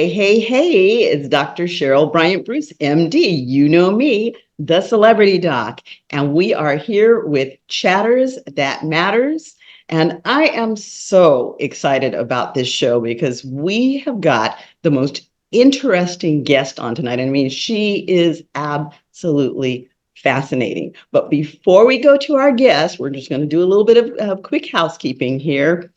Hey, it's Dr. Cheryl Bryant Bruce, MD. You know me, the celebrity doc. And we are here with Chatters That Matters. And I am so excited about this show because we have got the most interesting guest on tonight. I mean, she is absolutely fascinating. But before we go to our guest, we're just going to do a little bit of quick housekeeping here.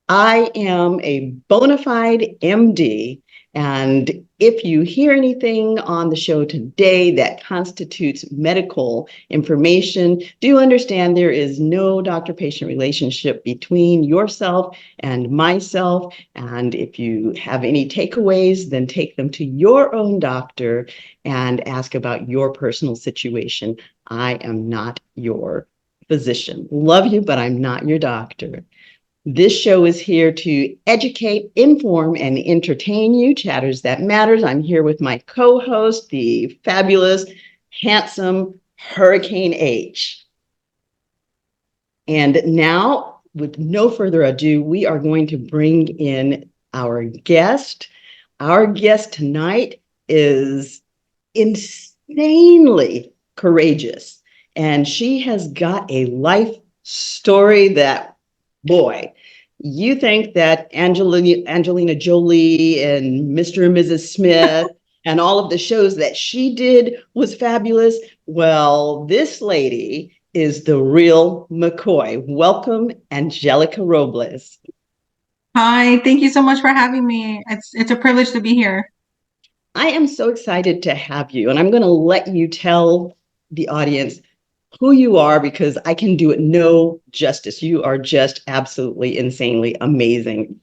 I am a bona fide MD, and if you hear anything on the show today that constitutes medical information, do understand there is no doctor-patient relationship between yourself and myself. And if you have any takeaways, then take them to your own doctor and ask about your personal situation. I am not your physician. Love you, but I'm not your doctor. This show is here to educate, inform, and entertain you. Chatters That Matters. I'm here with my co-host, the fabulous, handsome Hurricane H. And now, with no further ado, we are going to bring in our guest. Our guest tonight is insanely courageous, and she has got a life story that, boy, you think that Angelina Jolie and Mr. and Mrs. Smith and all of the shows that she did was fabulous. Well, this lady is the real McCoy. Welcome, Angelica Robles. Hi, thank you so much for having me. It's a privilege to be here. I am so excited to have you, and I'm going to let you tell the audience who you are because I can do it no justice. You are just absolutely insanely amazing.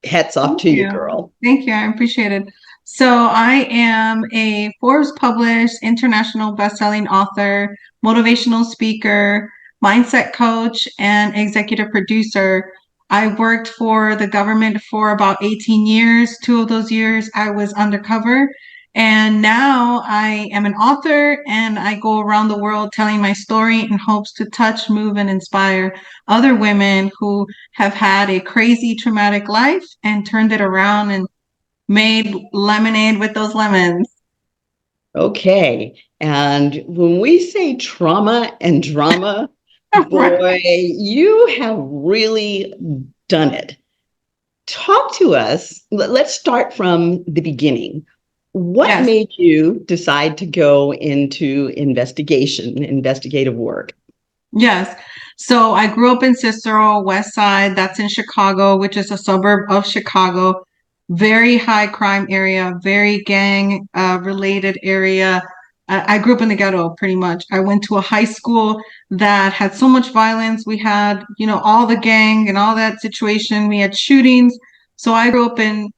Hats off Thank to you, you. girl. Thank you. I appreciate it. So I am a Forbes published international best-selling author, motivational speaker, mindset coach, and executive producer. I worked for the government for about 18 years. 2 of those years I was undercover. And now I am an author and I go around the world telling my story in hopes to touch, move, and inspire other women who have had a crazy traumatic life and turned it around and made lemonade with those lemons. Okay. And when we say trauma and drama, boy, Right. you have really done it. Talk to us. Let's start from the beginning. What Yes. made you decide to go into investigative work? Yes. So I grew up in Cicero, West Side. That's in Chicago, which is a suburb of Chicago. Very high crime area, very gang related area. I grew up in the ghetto pretty much. I went to a high school that had so much violence. We had, all the gang and all that situation. We had shootings. So I grew up in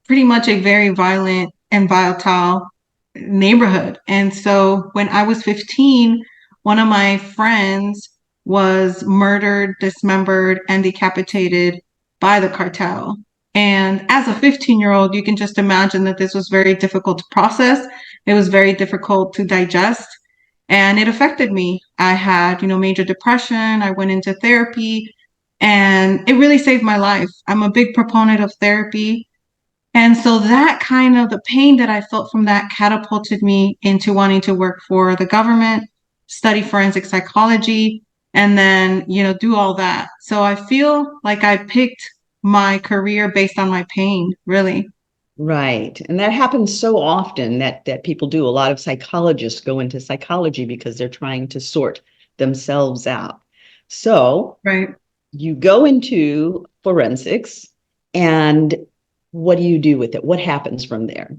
pretty much a very violent and volatile neighborhood. And so when I was 15, one of my friends was murdered, dismembered, and decapitated by the cartel. And as a 15-year-old, you can just imagine that this was very difficult to process. It was very difficult to digest. And it affected me. I had, major depression. I went into therapy and it really saved my life. I'm a big proponent of therapy. And so that kind of the pain that I felt from that catapulted me into wanting to work for the government, study forensic psychology, and then, do all that. So I feel like I picked my career based on my pain, really. Right. And that happens so often that people do. A lot of psychologists go into psychology because they're trying to sort themselves out. So Right. you go into forensics, and what do you do with it? What happens from there?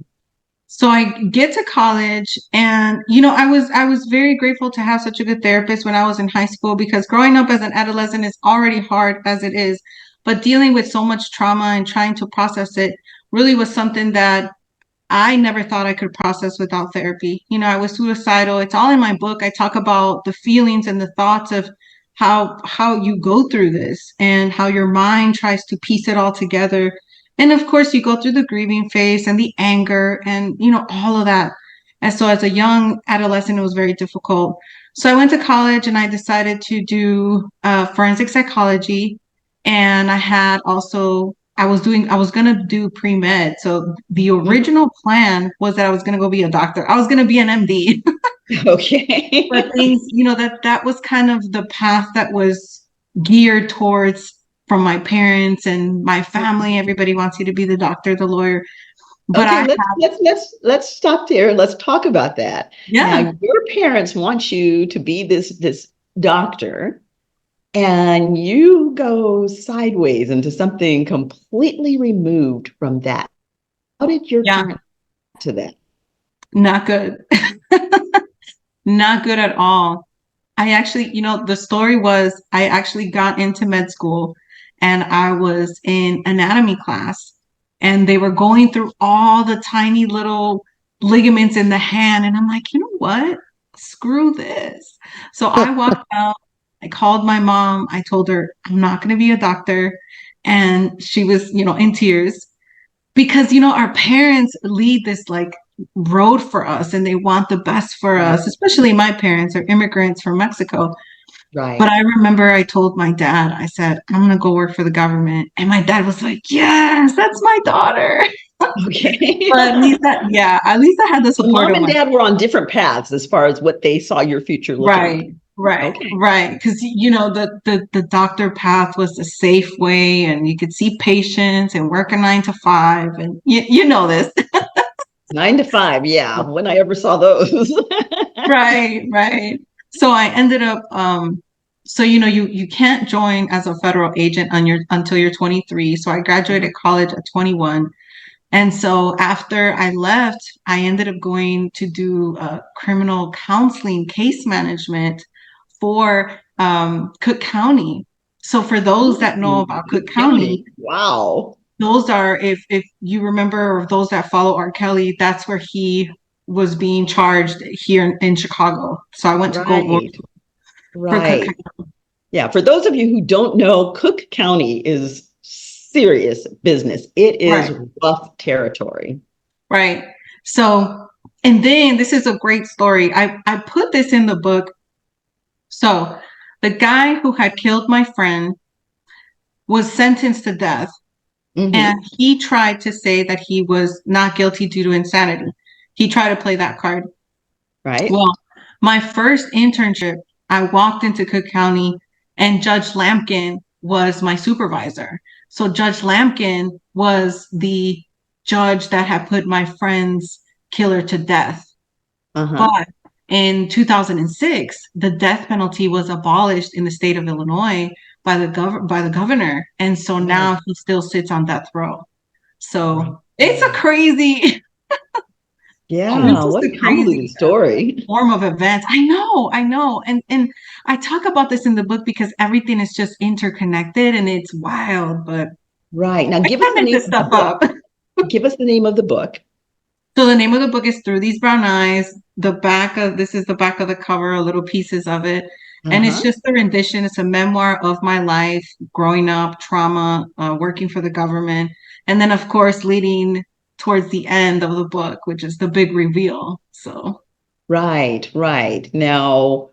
So I get to college and I was very grateful to have such a good therapist when I was in high school because growing up as an adolescent is already hard as it is, but dealing with so much trauma and trying to process it really was something that I never thought I could process without therapy. I was suicidal. It's all in my book. I talk about the feelings and the thoughts of how you go through this and how your mind tries to piece it all together. And of course, you go through the grieving phase and the anger and all of that. And so as a young adolescent, it was very difficult. So I went to college and I decided to do forensic psychology. And I had also I was gonna do pre-med. So the original plan was that I was gonna go be a doctor. I was gonna be an MD. Okay. But things, that was kind of the path that was geared towards from my parents and my family. Everybody wants you to be the doctor, the lawyer. But Okay, I let's stop there. Let's talk about that. Now, yeah, your parents want you to be this doctor, and you go sideways into something completely removed from that. How did your yeah, parents react to that? not good. Not good at all. I actually, the story was I actually got into med school and I was in anatomy class and they were going through all the tiny little ligaments in the hand. And I'm like, you know what? Screw this. So I walked out. I called my mom. I told her I'm not going to be a doctor. And she was, in tears because our parents lead this like road for us and they want the best for Right, us, especially my parents are immigrants from Mexico. But right. I remember I told my dad, I said, I'm going to go work for the government. And my dad was like, yes, that's my daughter. Okay. But at least I had the So support mom of and my, dad were on different paths as far as what they saw your future looking like. right, right, Okay. right. Because, the doctor path was the safe way and you could see patients and work a 9 to 5. And you know this. 9 to 5, yeah. When I ever saw those. Right, right. So I ended up so you can't join as a federal agent until you're 23. So I graduated college at 21. And so after I left, I ended up going to do criminal counseling case management for Cook County. So for those that know Ooh, about Cook Cook County, County. Wow. those are if you remember, or those that follow R. Kelly, that's where he was being charged here in Chicago. So I went to go work Right. for Cook Right. County. Yeah. For those of you who don't know, Cook County is serious business. It is Right, rough territory. right. So, and then this is a great story. I put this in the book. So the guy who had killed my friend was sentenced to death, Hmm. and he tried to say that he was not guilty due to insanity. He tried to play that card. Right. Well, my first internship, I walked into Cook County and Judge Lampkin was my supervisor. So Judge Lampkin was the judge that had put my friend's killer to death. Uh-huh. But in 2006, the death penalty was abolished in the state of Illinois by the governor, and so Right. now he still sits on death row. Right. So it's a crazy, it's Yeah. just What a a humbling crazy story. form of events. I know, and I talk about this in the book because everything is just interconnected and it's wild. But Right. Now I give us can't the make name this of the stuff book. up. Give us the name of the book. So the name of the book is Through These Brown Eyes. This is the back of the cover, a little pieces of it. And it's Uh-huh. just a rendition. It's a memoir of my life, growing up, trauma, working for the government. And then, of course, leading towards the end of the book, which is the big reveal. So, Right, right. Now,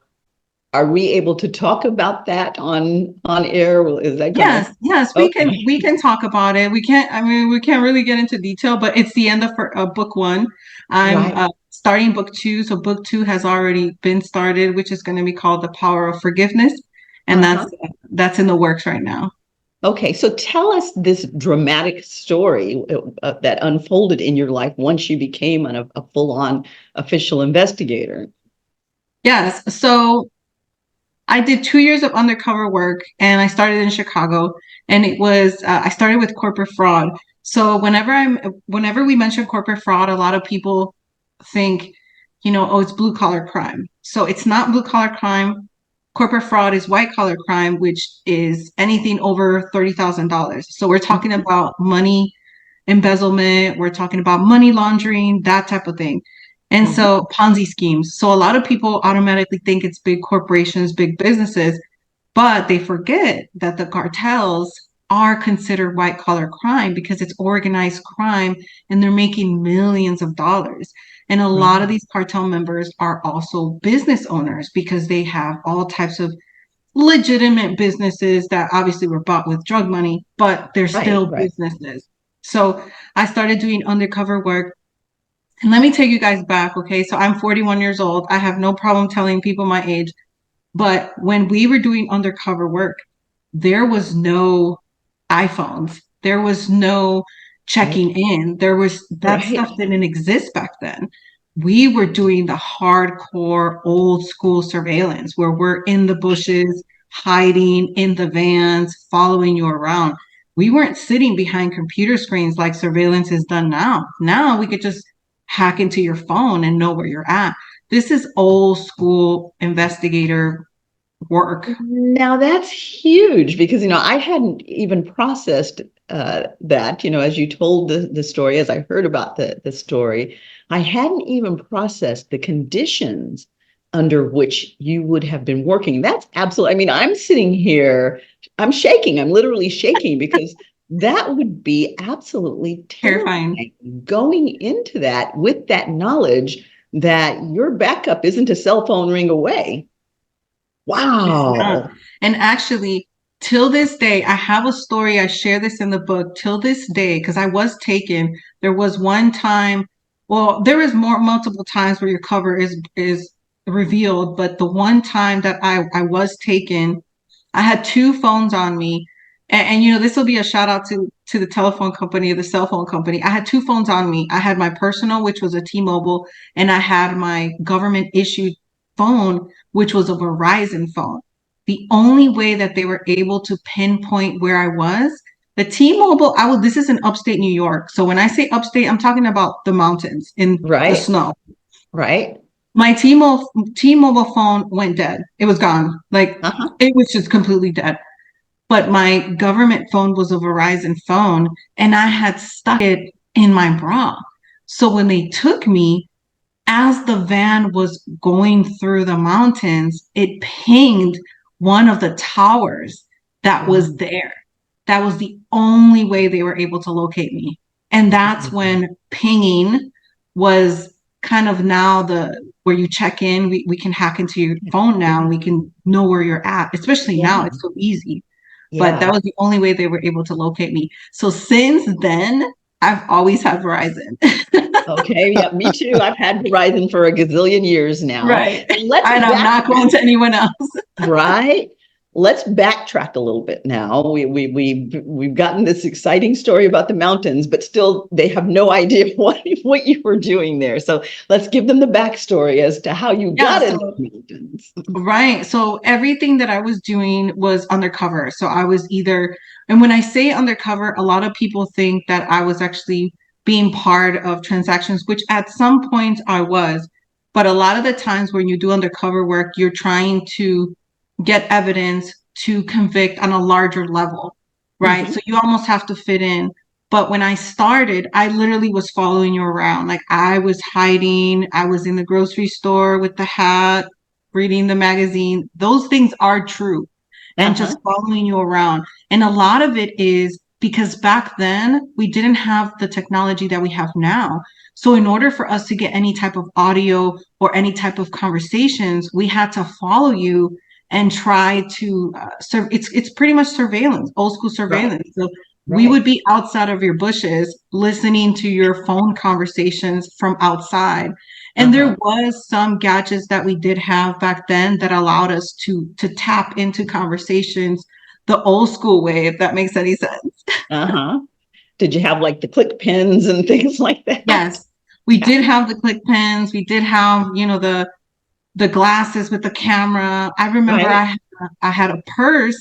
are we able to talk about that on air? Well, is that gonna? yes, Okay. we can talk about it. We can't, I mean, we can't really get into detail, but it's the end of book one. I'm Right. starting book two. So book two has already been started, which is going to be called The Power of Forgiveness. And Uh-huh. that's in the works right now. Okay, so tell us this dramatic story that unfolded in your life once you became a full-on official investigator. Yes. So I did 2 years of undercover work and I started in Chicago and I started with corporate fraud. So whenever we mention corporate fraud, a lot of people think, oh, it's blue collar crime. So it's not blue collar crime. Corporate fraud is white collar crime, which is anything over $30,000. So we're talking Mhm. about money embezzlement, we're talking about money laundering, that type of thing. And Mhm. so Ponzi schemes. So a lot of people automatically think it's big corporations, big businesses, but they forget that the cartels are considered white collar crime because it's organized crime and they're making millions of dollars. And a lot of Right. these cartel members are also business owners because they have all types of legitimate businesses that obviously were bought with drug money, but they're Right, still right. businesses. So I started doing undercover work. And let me take you guys back, okay? So I'm 41 years old. I have no problem telling people my age. But when we were doing undercover work, there was no iPhones. There was no Right, checking in. There was that right. stuff didn't exist back then. We were doing the hardcore old school surveillance where we're in the bushes, hiding in the vans, following you around. We weren't sitting behind computer screens like surveillance is done now. Now we could just hack into your phone and know where you're at. This is old school investigator work. Now that's huge because, I hadn't even processed that, as you told the story, as I heard about the story, I hadn't even processed the conditions under which you would have been working. That's absolutely, I mean, I'm sitting here, I'm shaking, I'm literally shaking because that would be absolutely Terrifying. terrifying going into that with that knowledge that your backup isn't a cell phone ring away. It's not. Wow. And actually, till this day, I have a story. I share this in the book. Till this day, because I was taken, there was one time, well, there is more multiple times where your cover is revealed, but the one time that I was taken, I had two phones on me. And this will be a shout out to the telephone company, the cell phone company. I had two phones on me. I had my personal, which was a T-Mobile, and I had my government issued phone, which was a Verizon phone. The only way that they were able to pinpoint where I was, the T-Mobile, this is in upstate New York. So when I say upstate, I'm talking about the mountains in the Right, snow. right. My T-Mobile phone went dead. It was gone. Like Uh-huh. it was just completely dead. But my government phone was a Verizon phone and I had stuck it in my bra. So when they took me, as the van was going through the mountains, it pinged one of the towers that was Wow. there. That was the only way they were able to locate me. And that's when pinging was kind of now the where you check in, we can hack into your phone now and we can know where you're at, especially now Yeah, it's so easy. But that yeah. was the only way they were able to locate me. So since then, I've always had Verizon. Okay, yeah, me too. I've had Verizon for a gazillion years now. Right. Let's And I'm not backtrack, going to anyone else. right? Let's backtrack a little bit now. We've gotten this exciting story about the mountains, but still they have no idea what you were doing there. So let's give them the backstory as to how you Yeah, got into so the mountains. right. So everything that I was doing was undercover. So I was either, and when I say undercover, a lot of people think that I was actually being part of transactions, which at some point I was. But a lot of the times when you do undercover work, you're trying to get evidence to convict on a larger level, right? Mhm. So you almost have to fit in. But when I started, I literally was following you around. Like I was hiding, I was in the grocery store with the hat, reading the magazine. Those things are true and Uh-huh. just following you around. And a lot of it is because back then we didn't have the technology that we have now. So in order for us to get any type of audio or any type of conversations, we had to follow you and try to serve. It's pretty much surveillance, old school Right, surveillance. So we right. would be outside of your bushes listening to your phone conversations from outside. And there Uh-huh. was some gadgets that we did have back then that allowed us to tap into conversations the old school way, if that makes any sense. Uh-huh. Did you have like the click pins and things like that? Yes, we Yeah. did have the click pens. We did have, the glasses with the camera. I remember Right. I had a purse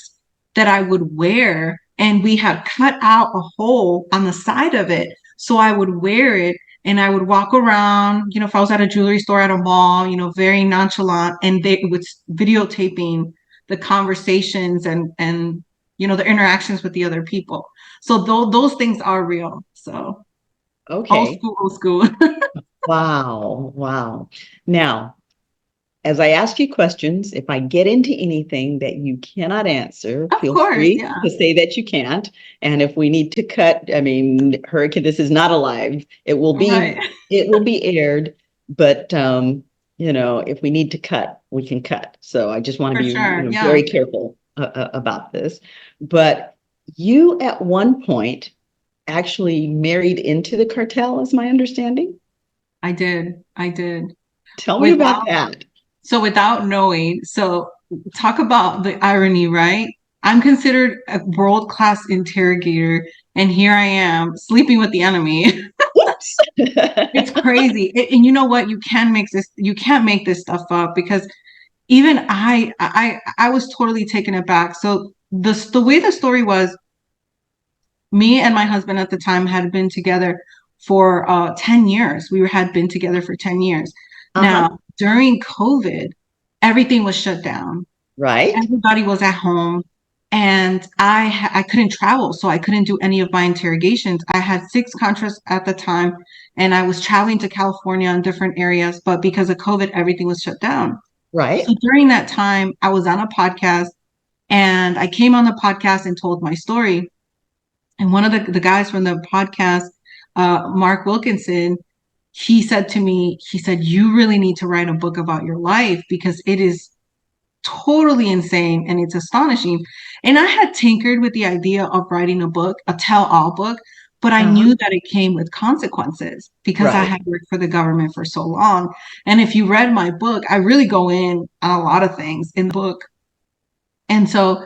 that I would wear, and we had cut out a hole on the side of it. So I would wear it and I would walk around, if I was at a jewelry store at a mall, very nonchalant, and they would videotaping the conversations and the interactions with the other people. So those things are real. So Okay. old school. Wow. Wow. Now, as I ask you questions, if I get into anything that you cannot answer, Of feel course, free yeah. to say that you can't. And if we need to cut, I mean, Hurricane, this is not alive. Right. It will be aired, but if we need to cut, we can cut. So I just want to For be, sure. Yeah, very careful about this. But you at one point actually married into the cartel, is my understanding. I did. I did. Tell me about Without that. without knowing, so talk about the irony, right? I'm considered a world-class interrogator, and here I am sleeping with the enemy. Whoops. It's crazy. And you know what? You can't make this stuff up because even I was totally taken aback. So the way the story was, me and my husband at the time had been together for 10 years. Had been together for 10 years. Uh-huh. Now, during COVID, everything was shut down. Right. Everybody was at home and I couldn't travel, so I couldn't do any of my interrogations. I had six contracts at the time and I was traveling to California in different areas, but because of COVID, everything was shut down. So Right. during that time, I was on a podcast and I came on the podcast and told my story. And one of the guys from the podcast, Mark Wilkinson, he said to me, he said, "You really need to write a book about your life because it is totally insane and it's astonishing." And I had tinkered with the idea of writing a book, a tell-all book, but I Uh-huh. knew that it came with consequences because I Right. had worked for the government for so long. And if you read my book, I really go in on a lot of things in the book. And so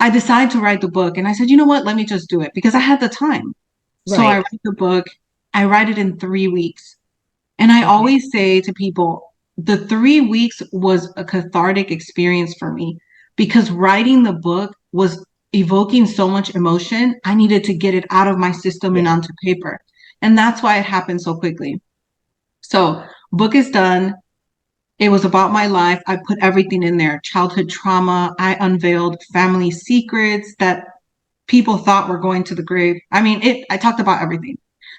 I decided to write the book and I said, you know what, let me just do it because I had the time. So I Right. write the book. I write it in 3 weeks. And I Okay. always say to people, the 3 weeks was a cathartic experience for me because writing the book was evoking so much emotion. I needed to get it out of my system and Yeah. onto paper. And that's why it happened so quickly. So, book is done. It was about my life. I put everything in there, childhood trauma. I unveiled family secrets that people thought were going to the grave. I mean, I talked about everything.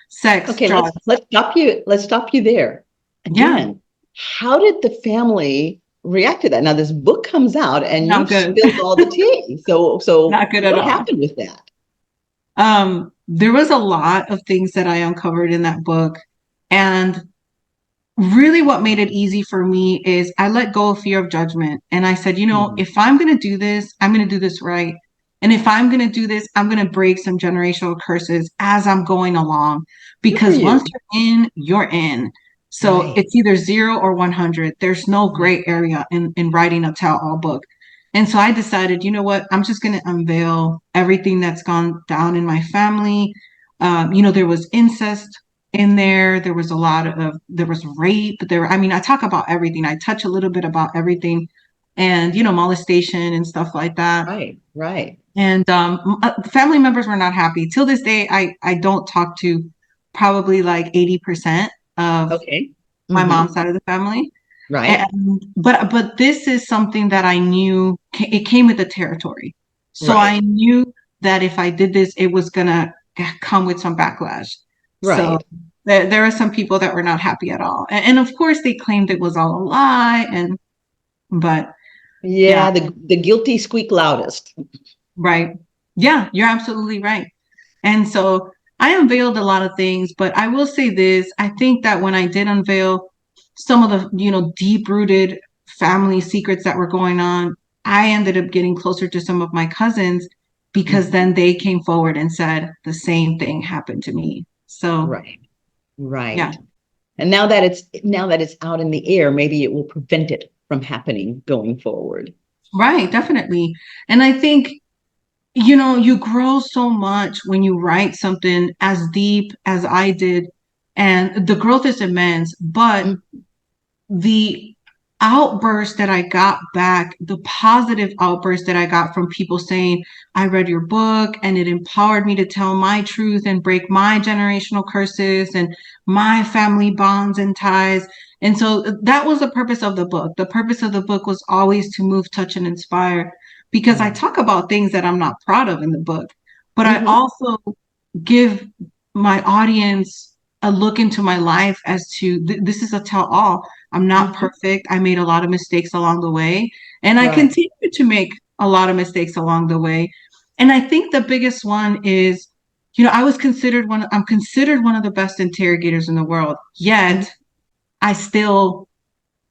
Sex, Okay, let's drugs. let's stop you. Let's stop you there. Yeah, Again, how did the family react to that? Now this book comes out and not you've good. spilled all the tea. So Not good at what all. happened with that? There was a lot of things that I uncovered in that book. And really, what made it easy for me is I let go of fear of judgment. And I said, Mhm. if I'm going to do this, I'm going to do this right. And if I'm going to do this, I'm going to break some generational curses as I'm going along. Good for Because once you. you're in, you're in. So Right. it's either 0 or 100. There's no Right. gray area in writing a tell all book. And so I decided, you know what? I'm just going to unveil everything that's gone down in my family. There was incest in there. There was there was rape. I mean, I talk about everything. I touch a little bit about everything and, molestation and stuff like that. Right. Right. And family members were not happy. Till this day, I don't talk to probably like 80% of Okay. my Hmm. mom's side of the family. Right. And but this is something that I knew it came with the territory. So I Right. knew that if I did this, it was gonna come with some backlash. So Right. there are some people that were not happy at all. And of course they claimed it was all a lie. But yeah, Yeah, the guilty squeak loudest. right. Yeah, you're absolutely right. And so I unveiled a lot of things, but I will say this, I think that when I did unveil some of the, deep rooted family secrets that were going on, I ended up getting closer to some of my cousins because Mhm. then they came forward and said the same thing happened to me. So, Right. yeah, Right. And now that it's out in the air, maybe it will prevent it from happening going forward. right, definitely. And I think, you grow so much when you write something as deep as I did, and the growth is immense, but Mm. the outburst that I got back, the positive outburst that I got from people saying, I read your book and it empowered me to tell my truth and break my generational curses and my family bonds and ties. And so that was the purpose of the book. The purpose of the book was always to move, touch, and inspire because I Yeah. talk about things that I'm not proud of in the book, but I Hmm. also give my audience a look into my life as to this is a tell all. I'm not Hmm. perfect. I made a lot of mistakes along the way, and I Right. continue to make a lot of mistakes along the way. And I think the biggest one is, I'm considered one of the best interrogators in the world. Mhm. Yet I still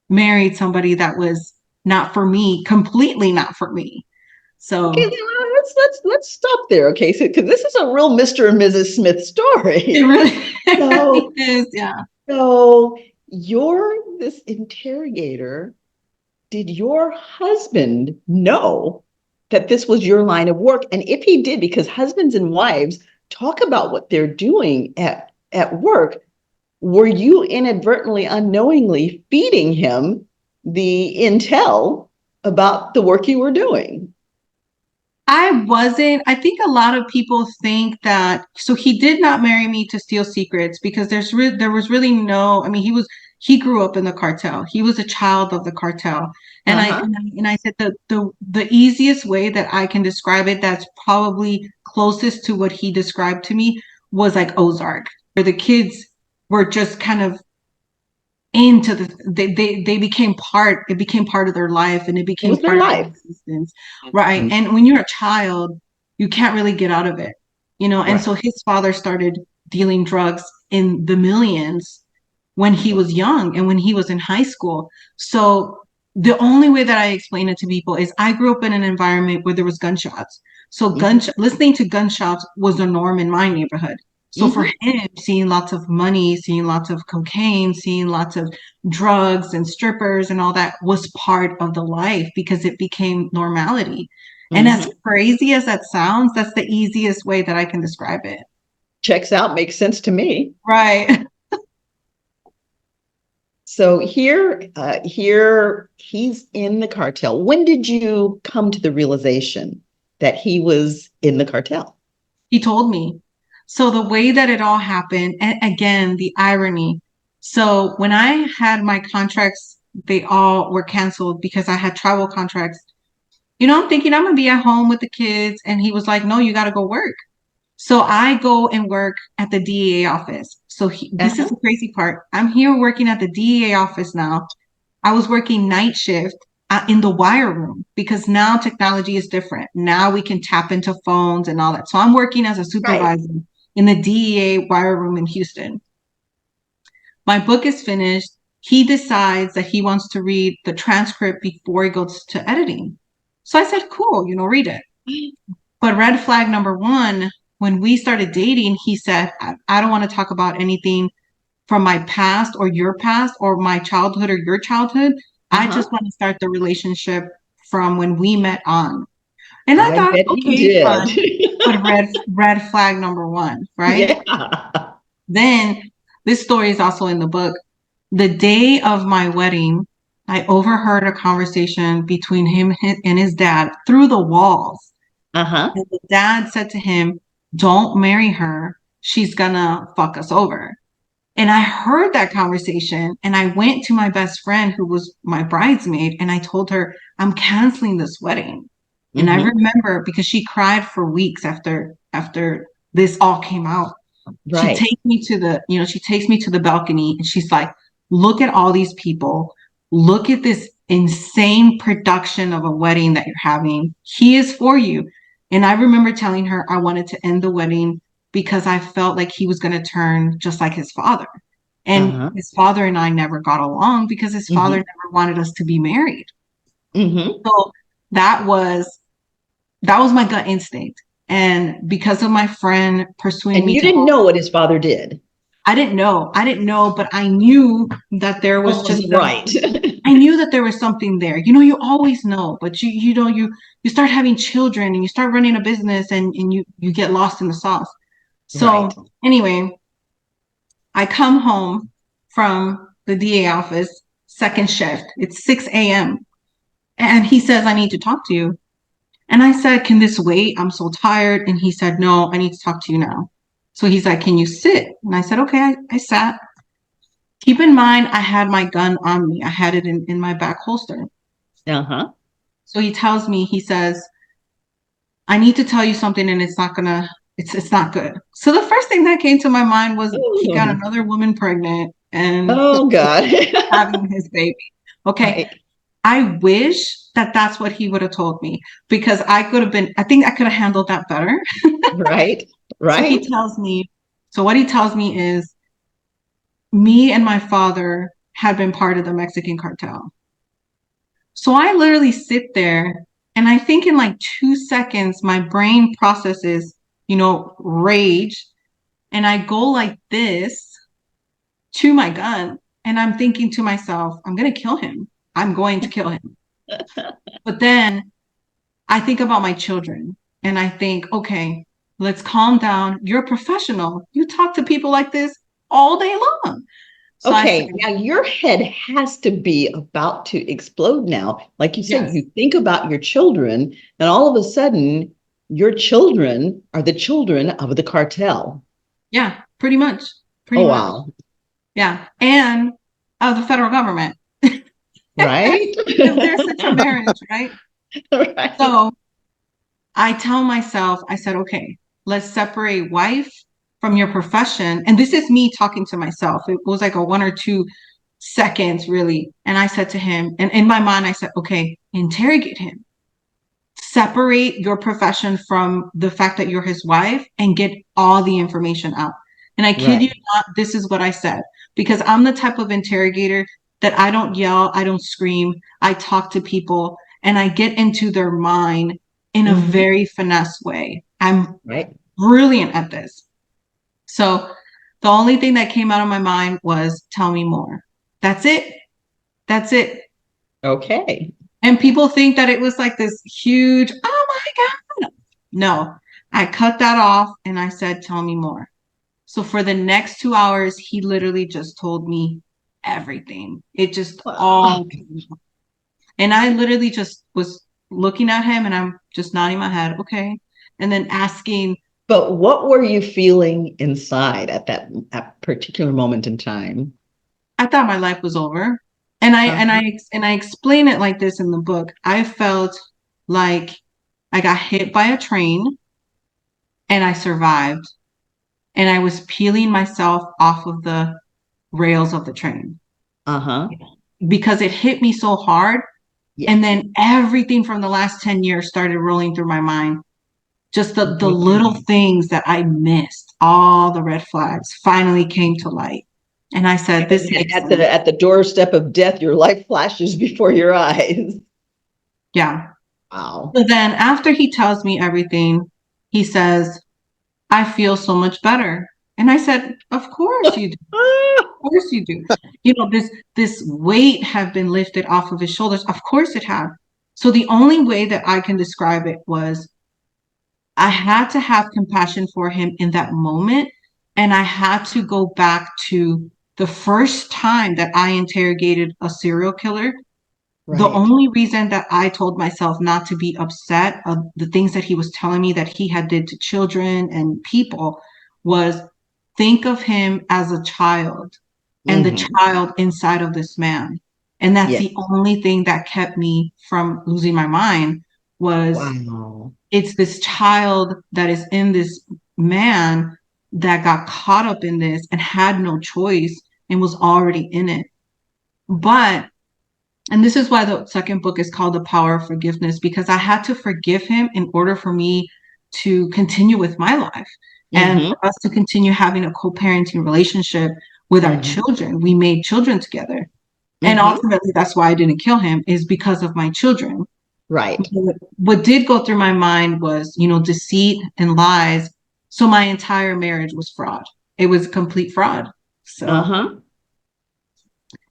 married somebody that was not for me, completely not for me. Okay, So let's stop there. Okay, so because this is a real Mr. and Mrs. Smith it story. really, it really So, is. Yeah. so you're this interrogator. Did your husband know that this was your line of work? And if he did, because husbands and wives talk about what they're doing at work, were you inadvertently, unknowingly feeding him the intel about the work you were doing? I wasn't. I think a lot of people think that. So he did not marry me to steal secrets because there was really no. I mean, he grew up in the cartel. He was a child of the cartel, and I Uh-huh. and I, and I said the easiest way that I can describe it, that's probably closest to what he described to me, was like Ozark, where the kids were just kind of into they became part, it became part of their life, and it It became was their part of their life. existence, right? And when you're a child, you can't really get out of it, and Right. so his father started dealing drugs in the millions when he was young and when he was in high school. So the only way that I explain it to people is I grew up in an environment where there was gunshots. So Mm-hmm. listening to gunshots was the norm in my neighborhood. So for Mm-hmm. him, seeing lots of money, seeing lots of cocaine, seeing lots of drugs and strippers and all that was part of the life because it became normality. And as Mm-hmm. crazy as that sounds, that's the easiest way that I can describe it. Checks out, makes sense to me. Right. So here he's in the cartel. When did you come to the realization that he was in the cartel? He told me. So the way that it all happened, and again, the irony. So when I had my contracts, they all were canceled because I had travel contracts. I'm thinking I'm gonna be at home with the kids. And he was like, no, you gotta go work. So I go and work at the DEA office. So this is Uh-huh. the crazy part. I'm here working at the DEA office now. I was working night shift in the wire room because now technology is different. Now we can tap into phones and all that. So I'm working as a Right. supervisor in the DEA wire room in Houston. My book is finished. He decides that he wants to read the transcript before he goes to editing. So I said, cool, read it. But red flag number one, when we started dating, he said, I don't want to talk about anything from my past or your past or my childhood or your childhood. I Uh-huh. just want to start the relationship from when we met on. And I I thought, bet he okay, did. fun. But red flag number one, right? Yeah. Then this story is also in the book. The day of my wedding, I overheard a conversation between him and his dad through the walls. Uh-huh. And the dad said to him, don't marry her. She's gonna fuck us over. And I heard that conversation and I went to my best friend who was my bridesmaid and I told her, I'm canceling this wedding. And I Mm-hmm. remember because she cried for weeks after this all came out. Right. She takes me to the balcony and she's like, look at all these people. Look at this insane production of a wedding that you're having. He is for you. And I remember telling her I wanted to end the wedding because I felt like he was going to turn just like his father. And Uh-huh. his father and I never got along because his father Mm-hmm. never wanted us to be married. Mm-hmm. So that was that was my gut instinct. And because of my friend pursuing And me you to didn't all, know what his father did. I didn't know. I didn't know, but I knew that there was What just was right. I knew that there was something there. You always know, but you start having children and you start running a business and you get lost in the sauce. So Right. anyway, I come home from the DA office, second shift. It's 6 a.m. And he says, I need to talk to you. And I said, can this wait? I'm so tired. And he said, no, I need to talk to you now. So he's like, can you sit? And I said, okay, I sat. Keep in mind, I had my gun on me. I had it in my back holster. Uh-huh. So he tells me, he says, I need to tell you something and it's not good. So the first thing that came to my mind was he got Oh, another woman pregnant and oh God. having his baby. Okay. Right. I wish that that's what he would have told me because I think I could have handled that better. Right. So Right. what he tells me is me and my father had been part of the Mexican cartel. So I literally sit there and I think in like 2 seconds, my brain processes, rage. And I go like this to my gun. And I'm thinking to myself, I'm going to kill him. I'm going to kill him. But then I think about my children and I think, okay, let's calm down. You're a professional. You talk to people like this all day long. So I said, Okay, now your head has to be about to explode now. Like you said, yes, you think about your children, and all of a sudden, your children are the children of the cartel. yeah, pretty much, pretty Oh, much. wow. Yeah. And of the federal government. Right? If there's such a marriage, right? Right. So I tell myself, I said, okay, let's separate wife from your profession. And this is me talking to myself. It was like a 1 or 2 seconds, really. And I said to him, and in my mind, I said, okay, interrogate him. Separate your profession from the fact that you're his wife and get all the information out. And I kid you Right. not, this is what I said, because I'm the type of interrogator that I don't yell, I don't scream, I talk to people and I get into their mind in a Mhm. very finesse way. I'm Right. brilliant at this. So the only thing that came out of my mind was, tell me more. That's it. That's it. Okay. And people think that it was like this huge, oh my God. No, I cut that off and I said, tell me more. So for the next 2 hours, he literally just told me everything. It just Wow. all came out. And I literally just was looking at him and I'm just nodding my head, okay. And then asking, But what were you feeling inside at that particular moment in time? I thought my life was over. And I explain it like this in the book. I felt like I got hit by a train and I survived. And I was peeling myself off of the rails of the train Uh-huh. because it hit me so hard. And Yes. then everything from the last 10 years started rolling through my mind. Just the little Okay. things that I missed, all the red flags finally came to light. And I said, this And makes at the sense. at the doorstep of death, your life flashes before your eyes. Yeah. Wow. So then after he tells me everything, he says, I feel so much better. And I said, of course you do. Ah, Of course you do. This weight have been lifted off of his shoulders. Of course it have. So the only way that I can describe it was I had to have compassion for him in that moment. And I had to go back to the first time that I interrogated a serial killer. The right. only reason that I told myself not to be upset of the things that he was telling me that he had did to children and people was think of him as a child and the Hmm. child inside of this man. And that's Yes. the only thing that kept me from losing my mind was Wow. it's this child that is in this man that got caught up in this and had no choice and was already in it. But and this is why the second book is called The Power of Forgiveness, because I had to forgive him in order for me to continue with my life and Hmm. for us to continue having a co-parenting relationship with our Hmm. children. We made children together. And Hmm. ultimately, that's why I didn't kill him, is because of my children. Right. What did go through my mind was, deceit and lies. So my entire marriage was fraud. It was complete fraud. So Uh-huh.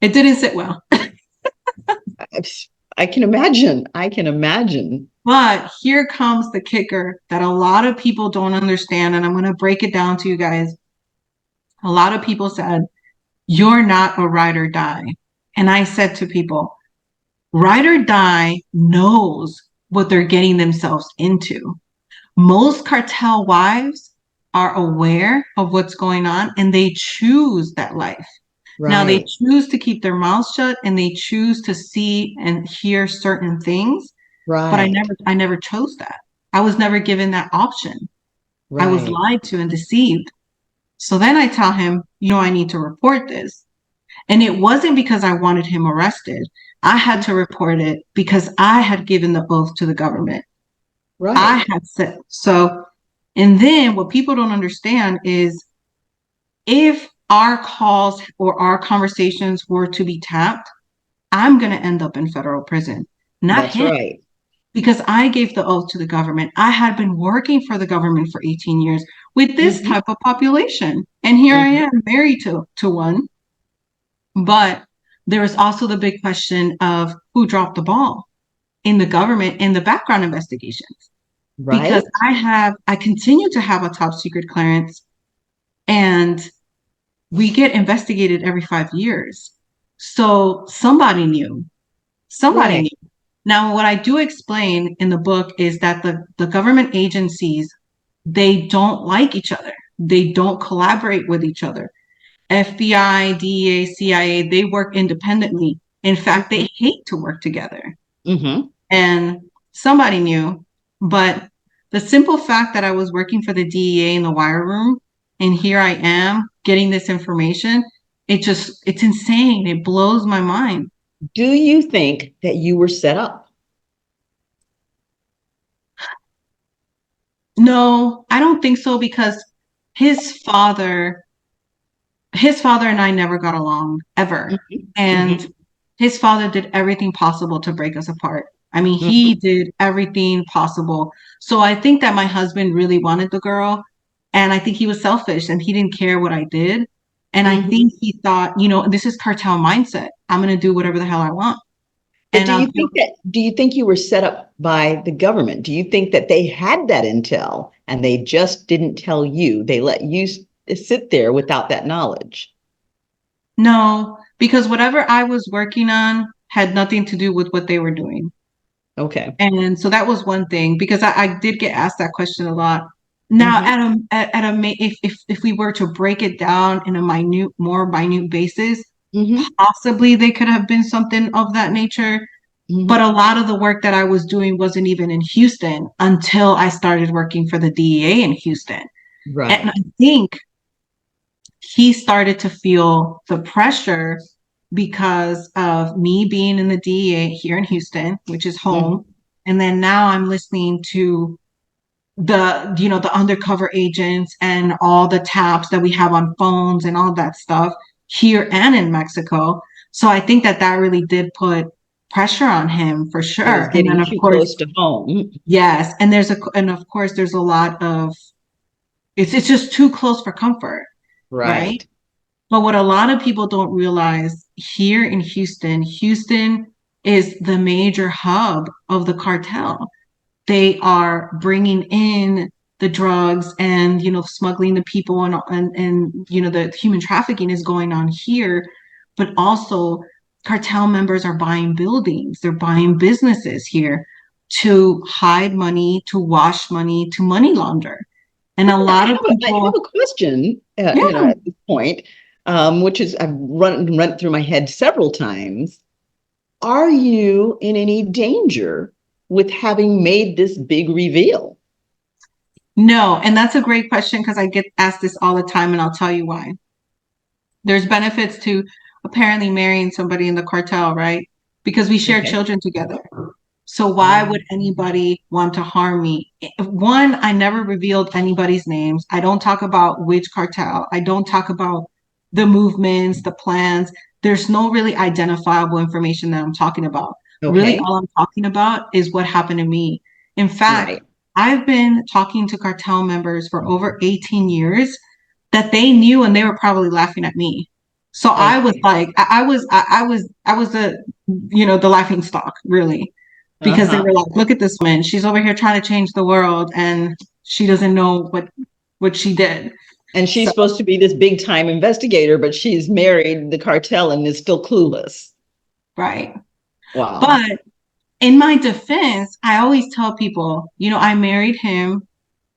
it didn't sit well. I I can imagine. I can imagine. But here comes the kicker that a lot of people don't understand. And I'm going to break it down to you guys. A lot of people said, you're not a ride or die. And I said to people, ride or die knows what they're getting themselves into. Most cartel wives are aware of what's going on and they choose that life. Now they Right. choose to keep their mouths shut and they choose to see and hear certain things, but I Right. never chose that. I was never given that option. I was Right. lied to and deceived. So then I tell him, I need to report this. And it wasn't because I wanted him arrested. I had to report it because I had given the oath to the government. I Right. had said so. And then what people don't understand is if our calls or our conversations were to be tapped, I'm going to end up in federal prison, not That's him, right. because I gave the oath to the government. I had been working for the government for 18 years with this Hmm. type of population. And here I Hmm. am married to one. But there is also the big question of who dropped the ball in the government in the background investigations. Because Right. I continue to have a top secret clearance, and we get investigated every 5 years. So somebody knew. Somebody Right. knew. Now, what I do explain in the book is that the government agencies, they don't like each other. They don't collaborate with each other. FBI, DEA, CIA, they work independently. In fact, Hmm. they hate to work together. Hmm. And somebody knew, but the simple fact that I was working for the DEA in the wire room and here I am getting this information, it's insane. It blows my mind. Do you think that you were set up? No, I don't think so because his father his father and I never got along ever. Hmm. And Hmm. his father did everything possible to break us apart. I mean, he Hmm. did everything possible. So I think that my husband really wanted the girl. And I think he was selfish and he didn't care what I did. And I Hmm. think he thought, this is cartel mindset. I'm going to do whatever the hell I want. But And do you think you were set up by the government? Do you think that they had that intel and they just didn't tell you? They let you sit there without that knowledge. no, because whatever I was working on had nothing to do with what they were doing. Okay. And so that was one thing because I did get asked that question a lot. Now, Hmm. if we were to break it down in a more minute basis, Hmm. possibly they could have been something of that nature. But Hmm. a lot of the work that I was doing wasn't even in Houston until I started working for the DEA in Houston. And I Right. think he started to feel the pressure because of me being in the DEA here in Houston, which is home. Hmm. And then now I'm listening to the undercover agents and all the taps that we have on phones and all that stuff here and in Mexico. So I think that really did put pressure on him for It was sure. And then getting of too course, close to home. yes, and of course there's a lot of it's just too close for comfort, right? Right. But what a lot of people don't realize here in Houston, Houston is the major hub of the cartel. They are bringing in the drugs and smuggling the people and the human trafficking is going on here, but also cartel members are buying buildings, they're buying businesses here to hide money, to wash money, to money launder. And a lot of I have people, a question, yeah. at this point, which is I've run it through my head several times. Are you in any danger with having made this big reveal? No, and that's a great question because I get asked this all the time, and I'll tell you why. There's benefits to apparently marrying somebody in the cartel, right? Because we share Okay. children together. So why would Um, anybody want to harm me? One, I never revealed anybody's names. I don't talk about which cartel. I don't talk about the movements, the plans. There's no really identifiable information that I'm talking about. Really, okay. all I'm talking about is what happened to me. In fact, Right. I've been talking to cartel members for over 18 years that they knew and they were probably laughing at me. So I was Okay. like, I was the laughing stock, really, because they Uh-huh. were like, look at this woman. She's over here trying to change the world and she doesn't know what she did. And she's So, supposed to be this big time investigator, but she's married the cartel and is still clueless. right. Wow. But in my defense, I always tell people, I married him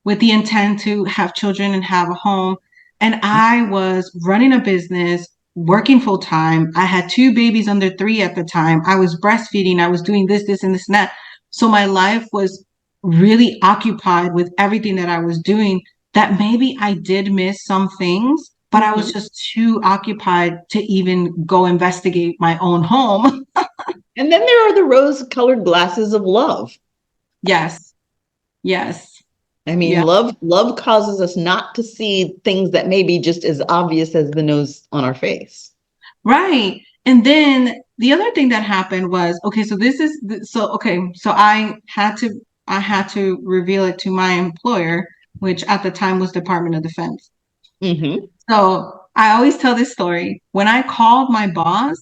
with the intent to have children and have a home. And I was running a business, working full time. I had two babies under 3 at the time. I was breastfeeding. I was doing this, and this, and that. So my life was really occupied with everything that I was doing that maybe I did miss some things, but I was Mhm. just too occupied to even go investigate my own home. And then there are the rose colored glasses of love. Yes, yes. I mean, Yeah. love causes us not to see things that may be just as obvious as the nose on our face. Right. And then the other thing that happened was, okay, so this is okay, so I had to reveal it to my employer, which at the time was Department of Defense. Hmm. So I always tell this story. When I called my boss,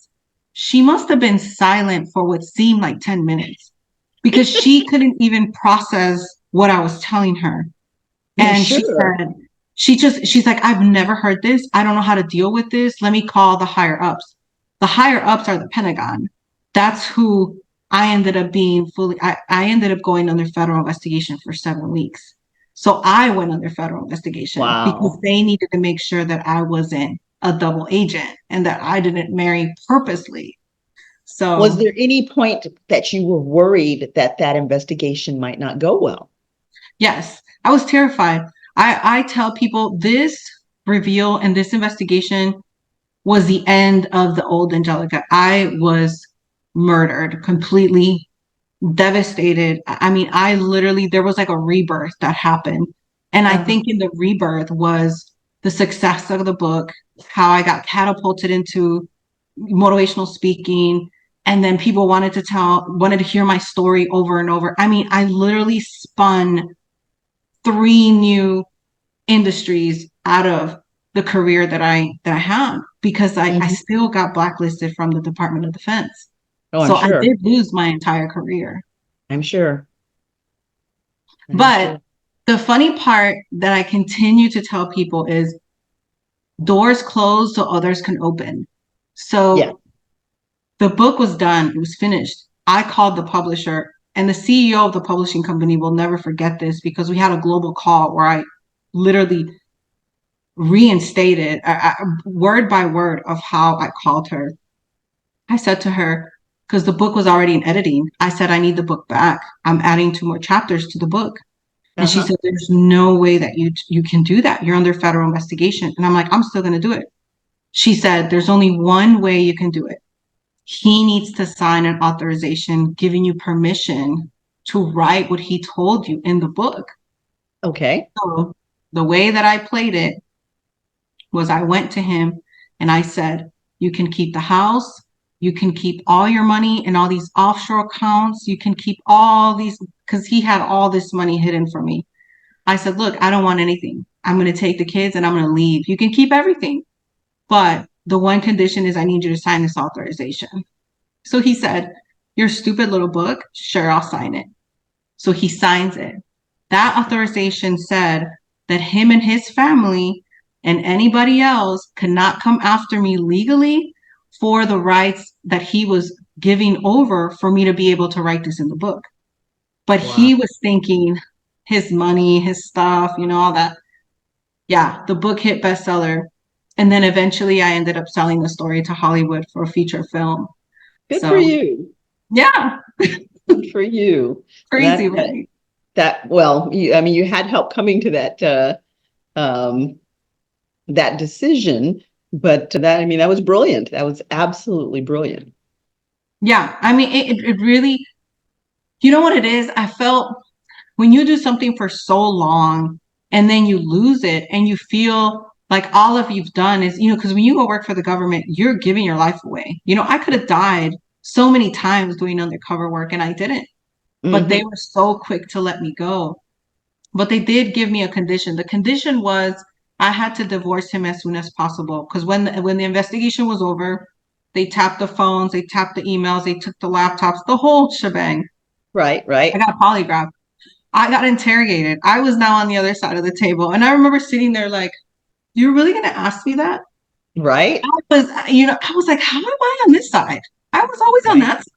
she must have been silent for what seemed like 10 minutes because she couldn't even process what I was telling her. I'm And she sure. said, she's like, I've never heard this. I don't know how to deal with this. Let me call the higher ups. The higher ups are the Pentagon. That's who I ended up being I ended up going under federal investigation for 7 weeks. So I went under federal investigation because Wow. they needed to make sure that I wasn't a double agent and that I didn't marry purposely. Was So there any point that you were worried that that investigation might not go well? yes, I was terrified. I tell people this reveal and this investigation was the end of the old Angelica. I was murdered, completely devastated. I mean, I literally, there was like a rebirth that happened. And I Uh-huh. think in the rebirth was the success of the book, how I got catapulted into motivational speaking. And then people wanted to hear my story over and over. I mean, I literally spun three new industries out of the career that I had because I Hmm. still got blacklisted from the Department of Defense. Oh, I'm So I sure. did lose my entire career. I'm sure. I'm But sure. the funny part that I continue to tell people is doors closed so others can open. Yeah. So the book was done, it was finished. I called the publisher, and the CEO of the publishing company will never forget this because we had a global call where I literally reinstated word by word of how I called her. I said to her, because the book was already in editing, I said, I need the book back. I'm adding 2 more chapters to the book. And she Uh-huh. said, there's no way that you can do that. You're under federal investigation. And I'm like, I'm still going to do it. She said, there's only one way you can do it. He needs to sign an authorization giving you permission to write what he told you in the book. Okay. So the way that I played it was I went to him and I said, you can keep the house, you can keep all your money in all these offshore accounts, you can keep all these, because he had all this money hidden from me. I said, look, I don't want anything. I'm going to take the kids and I'm going to leave. You can keep everything. But the one condition is I need you to sign this authorization. So he said, your stupid little book, sure, I'll sign it. So he signs it. That authorization said that him and his family and anybody else could not come after me legally for the rights that he was giving over for me to be able to write this in the book. But Wow. he was thinking his money, his stuff, all that. Yeah, the book hit bestseller. And then eventually I ended up selling the story to Hollywood for a feature film. Good for So, you. yeah, Good for you. crazy, right? Well, I mean, you had help coming to um, that decision, but I mean, that was brilliant. That was absolutely brilliant. Yeah, I mean, it really, you know what it is? I felt when you do something for so long and then you lose it and you feel like all of you've done is, because when you go work for the government, you're giving your life away. I could have died so many times doing undercover work and I didn't, but they Hmm. were so quick to let me go. But they did give me a condition. The condition was I had to divorce him as soon as possible because when the investigation was over, they tapped the phones, they tapped the emails, they took the laptops, the whole shebang. Right, I right, got a polygraph. I got interrogated. I was now on the other side of the table. And I remember sitting there like, you're really going to ask me that? right, I was like, how am I on this side? I was always on right, that side.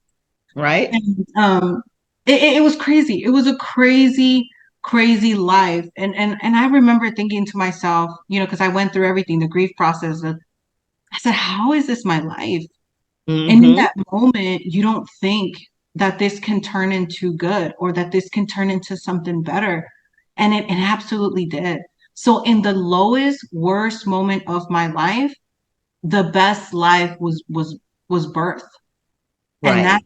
right. And it was crazy. It was a crazy, crazy life. And I remember thinking to myself, because I went through everything, the grief process. I said, how is this my life? And in Hmm. that moment, you don't think that this can turn into good or that this can turn into something better. And it absolutely did. So in the lowest, worst moment of my life, the best life was birth. And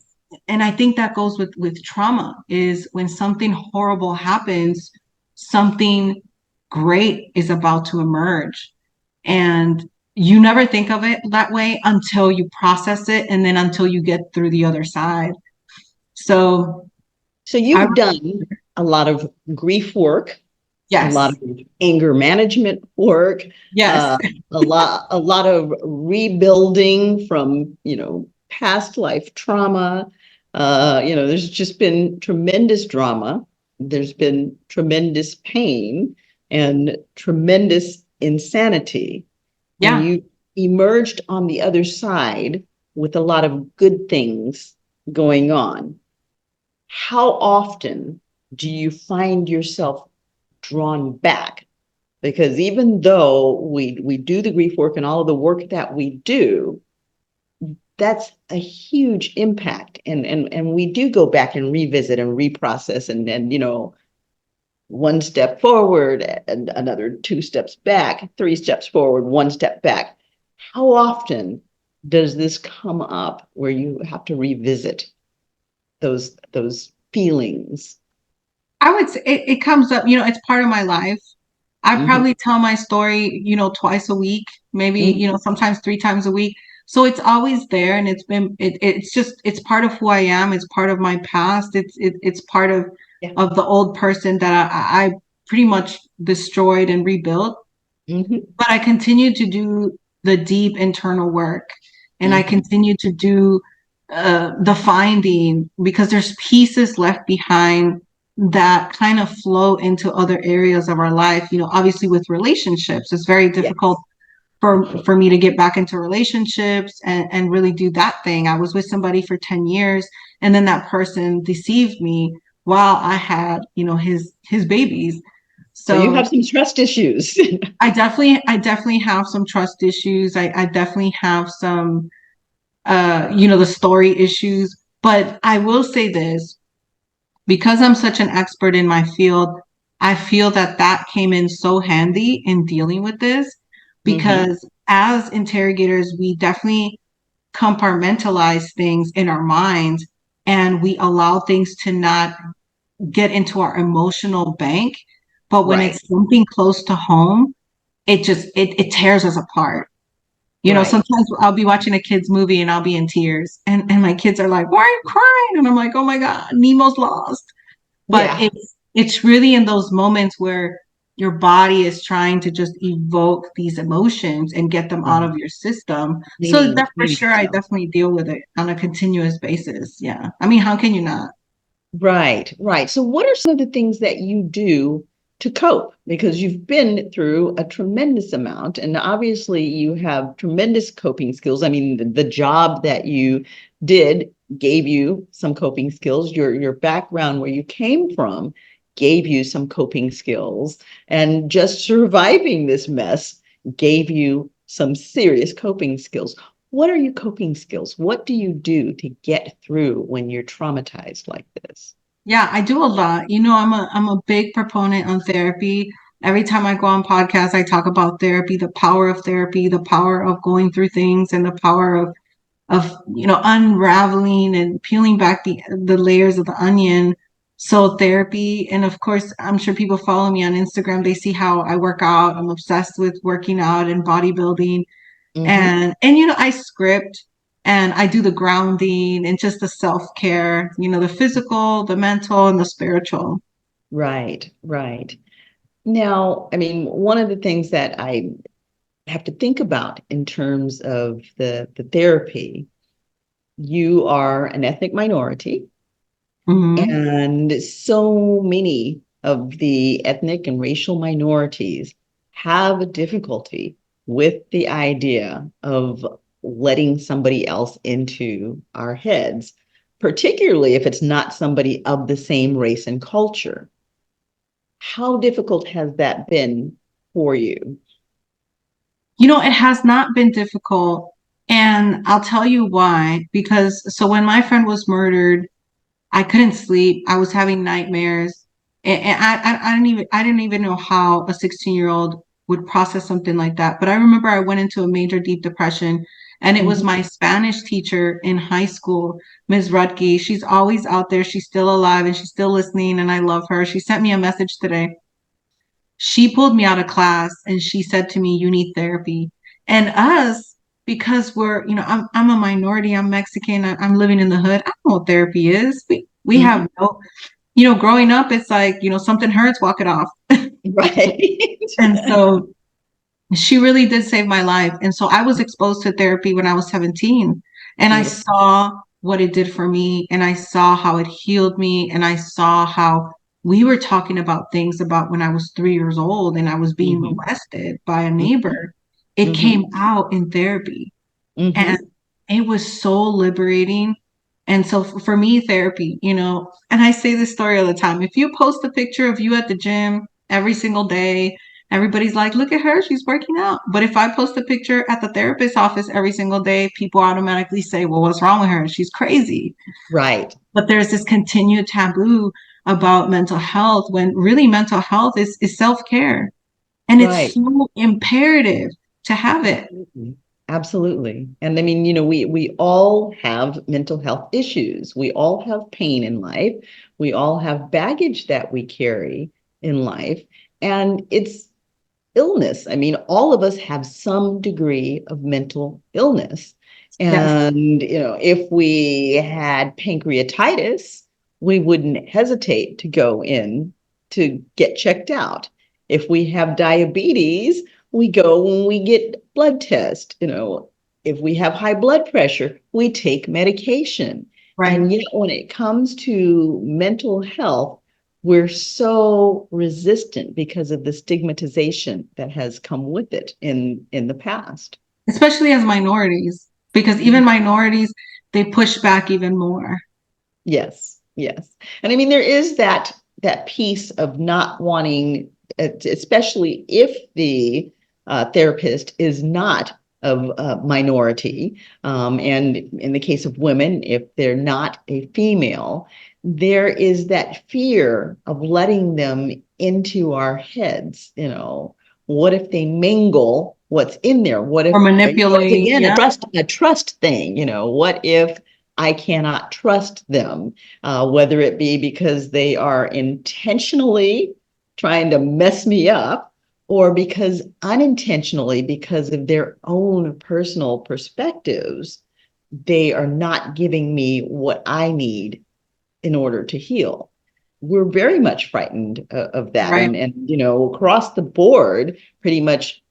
Right. I think that goes with trauma is when something horrible happens, something great is about to emerge. And you never think of it that way until you process it and then until you get through the other side. So So I, you've done a lot of grief work, a lot yes, of anger management work, yes, uh, a lot of rebuilding from, past life trauma. There's just been tremendous drama. There's been tremendous pain and tremendous insanity. And yeah. you emerged on the other side with a lot of good things going on. How often do you find yourself drawn back? Because even though we do the grief work and all of the work that we do, that's a huge impact. And we do go back and revisit and reprocess and one step forward and another two steps back, three steps forward, one step back. How often does this come up where you have to revisit those feelings? I would say it comes up, it's part of my life. I Mhm. probably tell my story, twice a week, maybe, Mhm. sometimes 3 times a week. So it's always there, and it's part of who I am. It's part of my past. It's part of Yeah. the old person that I pretty much destroyed and rebuilt. Mhm. But I continue to do the deep internal work, and I Mhm. continue to do the finding, because there's pieces left behind that kind of flow into other areas of our life. Obviously with relationships, it's very difficult Yes. for me to get back into relationships and really do that thing. I was with somebody for 10 years, and then that person deceived me while I had, his babies. So you have So some trust issues. I definitely have some trust issues. I definitely have some, the story issues. But I will say this, because I'm such an expert in my field, I feel that that came in so handy in dealing with this, Hmm. because as interrogators, we definitely compartmentalize things in our minds, and we allow things to not get into our emotional bank. But when Right. it's something close to home, it tears us apart. Right. Sometimes I'll be watching a kid's movie and I'll be in tears, and my kids are like, "Why are you crying?" And I'm like, "Oh my God, Nemo's lost." But Yeah. it's really in those moments where your body is trying to just evoke these emotions and get them out of Mhm. your system. So Cleaning, that for cleaning sure, I yourself. definitely deal with it on a continuous basis. Yeah. I mean, how can you not? Right, right. So what are some of the things that you do to cope? Because you've been through a tremendous amount, and obviously you have tremendous coping skills. I mean, the job that you did gave you some coping skills. Your background, where you came from, gave you some coping skills, and just surviving this mess gave you some serious coping skills. What are your coping skills? What do you do to get through when you're traumatized like this? Yeah, I do a lot. I'm a big proponent on therapy. Every time I go on podcasts, I talk about therapy, the power of going through things, and the power of unraveling and peeling back the layers of the onion. So therapy, and of course, I'm sure people follow me on Instagram, they see how I work out. I'm obsessed with working out and bodybuilding, Hmm. and I script, and I do the grounding and just the self-care, the physical, the mental, and the spiritual. Right, right. Now, I mean, one of the things that I have to think about in terms of the therapy, you are an ethnic minority, Hmm. and so many of the ethnic and racial minorities have a difficulty with the idea of letting somebody else into our heads, particularly if it's not somebody of the same race and culture. How difficult has that been for you? It has not been difficult, and I'll tell you why. Because so when my friend was murdered, I couldn't sleep. I was having nightmares, and I didn't even know how a 16-year-old would process something like that. But I remember I went into a major deep depression, and it was Mhm. my Spanish teacher in high school, Ms. Rudke. She's always out there. She's still alive and she's still listening, and I love her. She sent me a message today. she pulled me out of class and she said to me, "You need therapy." And us, because we're, I'm a minority, I'm Mexican, I'm living in the hood. I don't know what therapy is. We Mhm. have no, growing up, it's like, something hurts, walk it off. Right. And so she really did save my life. And so I was exposed to therapy when I was 17, and I Beautiful. saw what it did for me, and I saw how it healed me, and I saw how we were talking about things about when I was 3 years old and I was being Hmm. molested by a Hmm. neighbor. It came Hmm. out in therapy, and Hmm. it was so liberating. And so for me, therapy, and I say this story all the time. If you post a picture of you at the gym every single day, everybody's like, look at her, she's working out. But if I post a picture at the therapist's office every single day, people automatically say, well, what's wrong with her? She's crazy. Right. But there's this continued taboo about mental health when really mental health is self-care. And it's Right. so imperative to have it. Absolutely. Absolutely. And I mean, we all have mental health issues. We all have pain in life. We all have baggage that we carry in life. And it's illness. I mean, all of us have some degree of mental illness. Yes, And, if we had pancreatitis, we wouldn't hesitate to go in to get checked out. If we have diabetes, we go when we get blood test. If we have high blood pressure, we take medication. right. And yet, when it comes to mental health, we're so resistant because of the stigmatization that has come with it in the past. Especially as minorities, because even minorities, they push back even more. Yes, yes. And I mean, there is that piece of not wanting, especially if the therapist is not of a minority, and in the case of women, if they're not a female, there is that fear of letting them into our heads. What if they mingle what's in there? What Or if, once manipulate. again, a Yeah, trust thing? What if I cannot trust them, whether it be because they are intentionally trying to mess me up or because unintentionally, because of their own personal perspectives, they are not giving me what I need in order to heal. We're very much frightened of that. right. And across the board, pretty much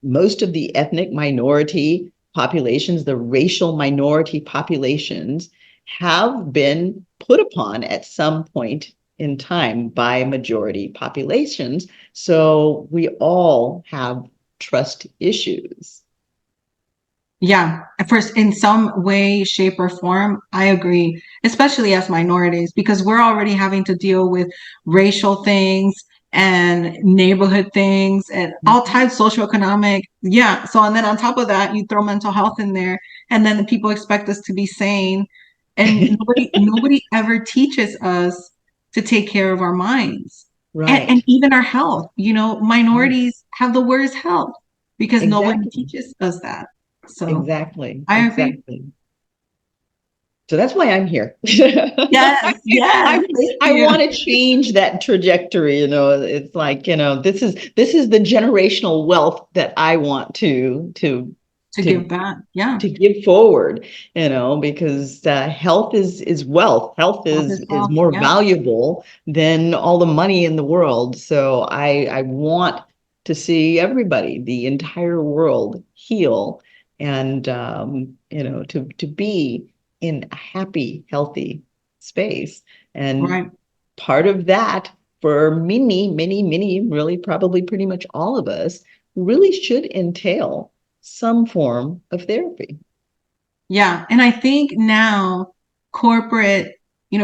most of the ethnic minority populations, the racial minority populations, have been put upon at some point in time by majority populations. So we all have trust issues. Yeah, first, in some way, shape, or form, I agree, especially as minorities, because we're already having to deal with racial things and neighborhood things and all Mhm. types socioeconomic. Yeah. So, and then on top of that, you throw mental health in there, and then the people expect us to be sane. And nobody ever teaches us to take care of our minds and Right. even our health. Right. Minorities have the worst health because nobody Exactly. teaches us that. So Exactly. I agree. Exactly. So that's why I'm here. Yes, yes. I, Thank I you. want to change that trajectory. It's like, this is the generational wealth that I want To to give back. Yeah. to give forward, because health is wealth. Health Health is health. more Yeah. valuable than all the money in the world. So I want to see everybody, the entire world, heal and to be in a happy, healthy space. And Right. part of that for many, many, many, really probably pretty much all of us really should entail some form of therapy. Yeah. And I think now corporate,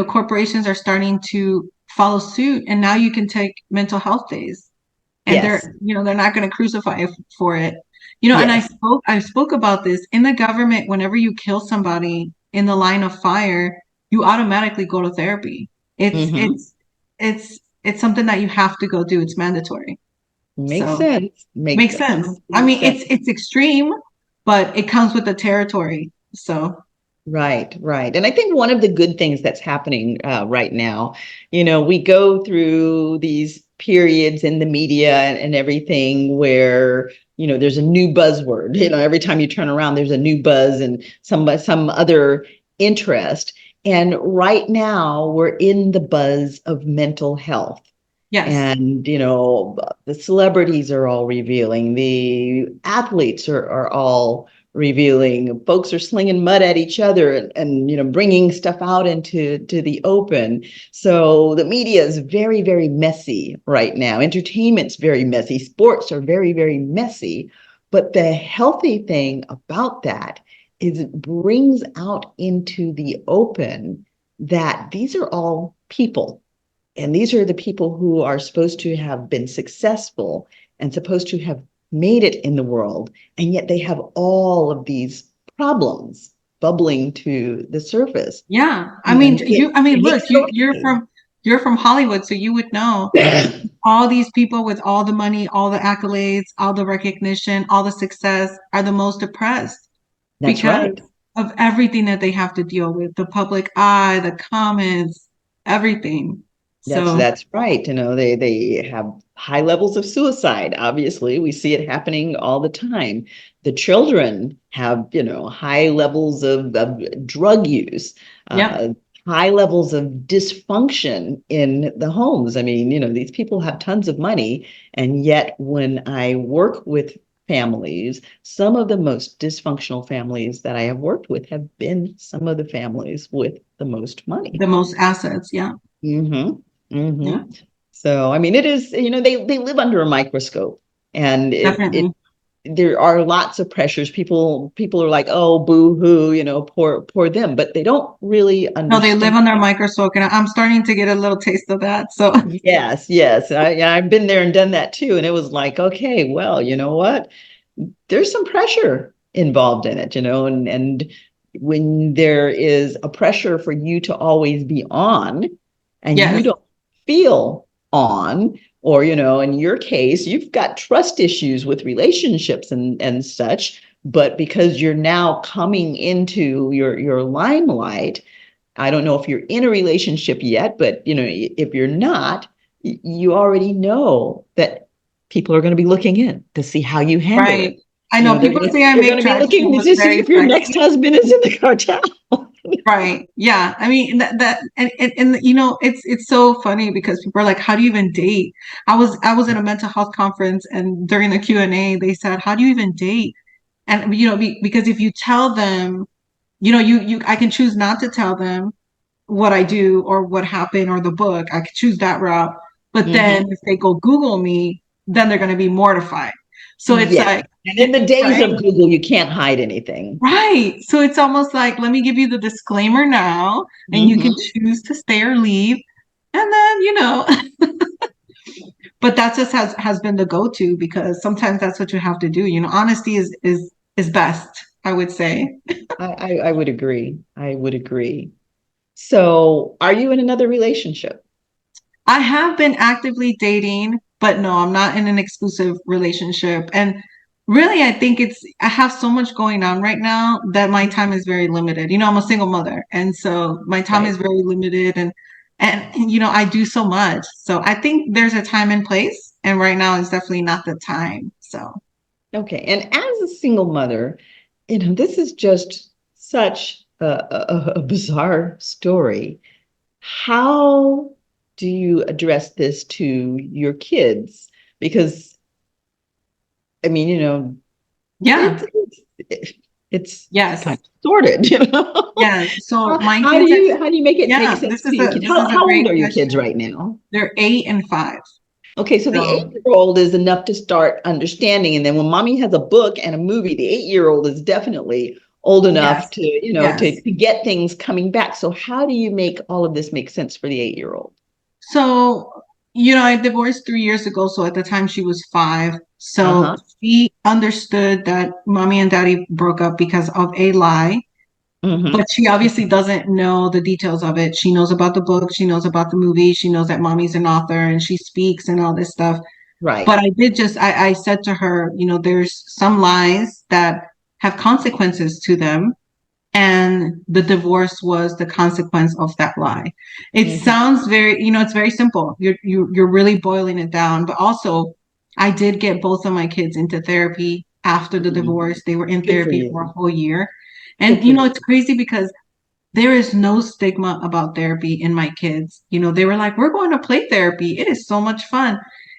corporations are starting to follow suit. And now you can take mental health days and Yes, they're not going to crucify you for it. And I yes. spoke about this in the government. Whenever you kill somebody in the line of fire, you automatically go to therapy. It's Hmm. it's it's something that you have to go do. It's mandatory. Makes So sense. Makes makes sense. I complete mean, sense. it's extreme, but it comes with the territory. So Right, right. And I think one of the good things that's happening right now, we go through these periods in the media and everything where, there's a new buzzword. Every time you turn around, there's a new buzz and some other interest. And right now, we're in the buzz of mental health. Yes. And, the celebrities are all revealing, the athletes are all revealing, folks are slinging mud at each other and bringing stuff out into the open. So the media is very, very messy right now. Entertainment's very messy. Sports are very, very messy. But the healthy thing about that is it brings out into the open that these are all people. And these are the people who are supposed to have been successful and supposed to have made it in the world. And yet they have all of these problems bubbling to the surface. Yeah. And it Look, makes it you're from Hollywood, so you would know okay. all these people with all the money, all the accolades, all the recognition, all the success are the most depressed That's because right. of everything that they have to deal with, the public eye, the comments, everything. So, That's right. They have high levels of suicide. Obviously, we see it happening all the time. The children have, high levels of drug use, yep. uh, high levels of dysfunction in the homes. I mean, these people have tons of money, and yet when I work with families, some of the most dysfunctional families that I have worked with have been some of the families with the most money. The most assets. Yeah. Mm-hmm. Yeah. Mm-hmm. So, I mean, it is, they live under a microscope, and it Definitely. there are lots of pressures. People are like, oh, boo hoo, poor them, but they don't really No, they live understand. on their microscope, and I'm starting to get a little taste of that. So, Yes, yes. I've been there and done that too. And it was like, okay, well, you know what? There's some pressure involved in it, and when there is a pressure for you to always be on and you yes. don't feel on, or, in your case, you've got trust issues with relationships and such, but because you're now coming into your limelight, I don't know if you're in a relationship yet, but if you're not, you already know that people are going to be looking in to see how you handle it. Right. I know They're people gonna say I they're gonna make be trash looking look to see very if your next sexy. husband is in the cartel. Right. Yeah. I mean that and it's so funny because people are like, how do you even date? I was at a mental health conference and during the Q&A they said, how do you even date? And because if you tell them, you I can choose not to tell them what I do or what happened or the book. I could choose that route. But then Hmm. if they go Google me, then they're going to be mortified. So it's Yeah. like, And in the days right? of Google, you can't hide anything. Right. So it's almost like, let me give you the disclaimer now, and you can Hmm. choose to stay or leave. And then, but that just has been the go-to because sometimes that's what you have to do. Honesty is best, I would say. I would agree. I would agree. So, are you in another relationship? I have been actively dating, but no, I'm not in an exclusive relationship. And really, I think I have so much going on right now that my time is very limited. I'm a single mother, and so my time is Right. very limited and I do so much. So I think there's a time and place, and right now is definitely not the time. So, Okay. And as a single mother, this is just such a bizarre story. How do you address this to your kids? Because, I mean, it's yeah. it's it's kind Yes. of distorted, Yeah. So my How do kids you how do you make it make yeah, sense to your kids? this is a How old great are your kids question. right now? They're 8 and 5. Okay, so the So, 8-year-old is enough to start understanding, and then when mommy has a book and a movie, the 8-year-old is definitely old enough yes. to, Yes. to get things coming back. So how do you make all of this make sense for the 8-year-old? So, I divorced 3 years ago. So at the time she was 5. So Uh-huh. she understood that mommy and daddy broke up because of a lie, but Mm-hmm. she obviously doesn't know the details of it. She knows about the book, she knows about the movie, she knows that mommy's an author and she speaks and all this stuff. But Right. I said to her, there's some lies that have consequences to them. and the divorce was the consequence of that lie. It sounds very, it's very simple. You're really boiling it down. But also, I did get both of my kids into therapy after the divorce. They were in Good for therapy for a you. whole year. Good And, for you. it's crazy because there is no stigma about therapy in my kids. They were like, we're going to play therapy. It is so much fun.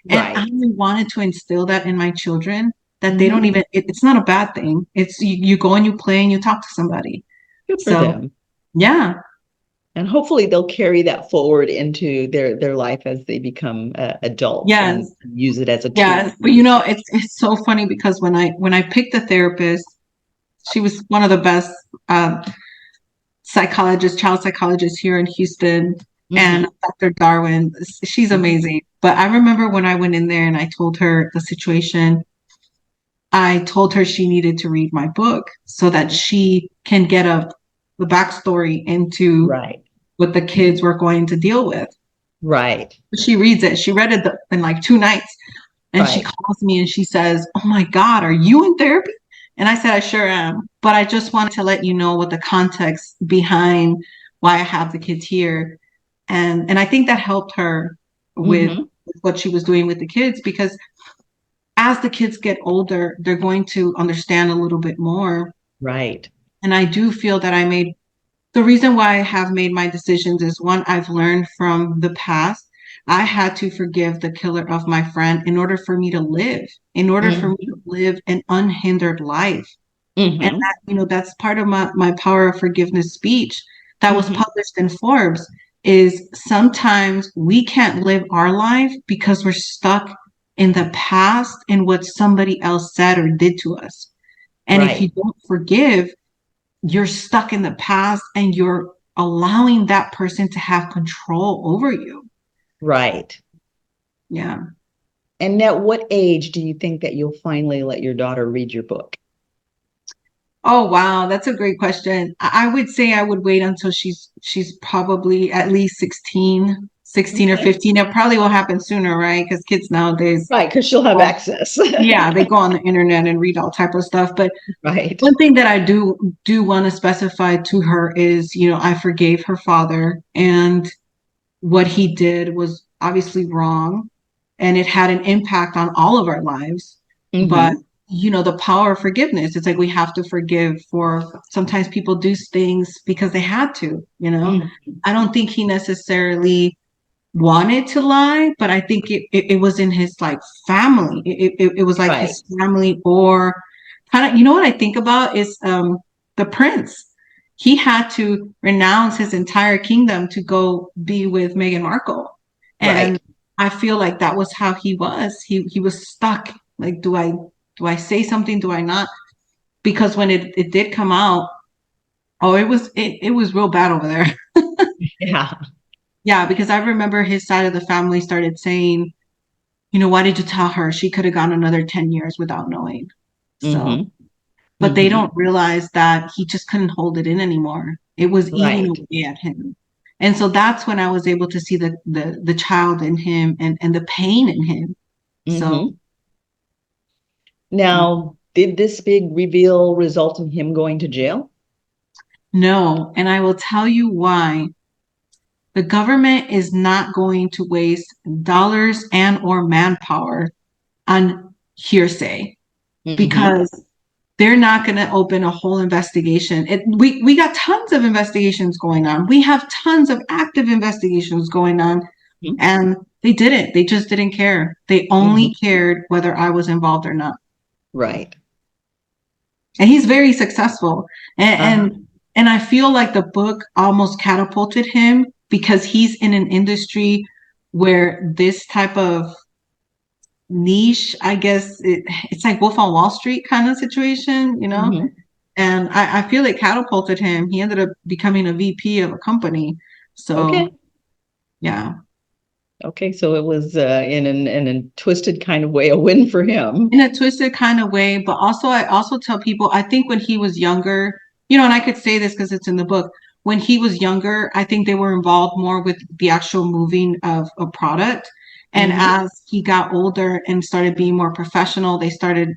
And I Right. really wanted to instill that in my children that they don't Mhm. even, it's not a bad thing. It's you go and you play and you talk to somebody. Good for So, them. yeah. And hopefully they'll carry that forward into their life as they become adults and Yes. use it as a tool. Yes. But it's so funny because when I picked a therapist, she was one of the best um, child psychologists here in Houston, and Hmm. Dr. Darwin. She's Hmm. amazing. But I remember when I went in there and I told her the situation, I told her she needed to read my book so that she can get the backstory into Right. what the kids were going to deal with. Right. She reads it. She read it in like 2 nights. And she Right. calls me and she says, "Oh my God, are you in therapy?" And I said, "I sure am. But I just wanted to let you know what the context behind why I have the kids here." And I think that helped her with Hmm. what she was doing with the kids, because as the kids get older, they're going to understand a little bit more. Right. And I do feel that the reason why I have made my decisions is, one, I've learned from the past. I had to forgive the killer of my friend in order for me to live, in order for me Hmm. to live an unhindered life. And Hmm. that's part of my power of forgiveness speech that was Hmm. published in Forbes, is sometimes we can't live our life because we're stuck in the past in what somebody else said or did to us. And if you Right. don't forgive, you're stuck in the past and you're allowing that person to have control over you. Right. Yeah. And at what age do you think that you'll finally let your daughter read your book? Oh wow, that's a great question. I would say I would wait until she's probably at least 16 or Okay. 15. It probably will happen sooner, right? Because kids nowadays, Right, because she'll have well, access. yeah, they go on the internet and read all type of stuff. But Right. one thing that I do want to specify to her is, I forgave her father, and what he did was obviously wrong, and it had an impact on all of our lives. But Hmm. the power of forgiveness, it's like we have to forgive. For sometimes people do things because they had to. Hmm. I don't think he necessarily wanted to lie, but I think it was in his like family. It was like Right. his family, or kind of, what I think about is the prince. He had to renounce his entire kingdom to go be with Meghan Markle. And Right. I feel like that was how he was. He was stuck. Like, do I say something? Do I not? Because when it did come out, oh, it was real bad over there. Yeah. Yeah, because I remember his side of the family started saying, why did you tell her? She could have gone another 10 years without knowing. So, Hmm. but they Hmm. don't realize that he just couldn't hold it in anymore. It was eating Right. away at him. And so that's when I was able to see the child in him, and the pain in him. So, Hmm. yeah. Now, did this big reveal result in him going to jail? No, and I will tell you why. The government is not going to waste dollars and or manpower on hearsay, Hmm. because they're not going to open a whole investigation. We got tons of investigations going on. We have tons of active investigations going on, and they didn't. They just didn't care. They only Hmm. cared whether I was involved or not. Right. And he's very successful. And Uh-huh. and I feel like the book almost catapulted him, because he's in an industry where this type of niche, I guess it's like Wolf on Wall Street kind of situation. Hmm. And I feel it catapulted him. He ended up becoming a VP of a company. So Okay. yeah, Okay. So it was in a twisted kind of way a win for him. in a twisted kind of way. But also, I also tell people, I think when he was younger, and I could say this because it's in the book. When he was younger, I think they were involved more with the actual moving of a product. And Hmm. as he got older and started being more professional, they started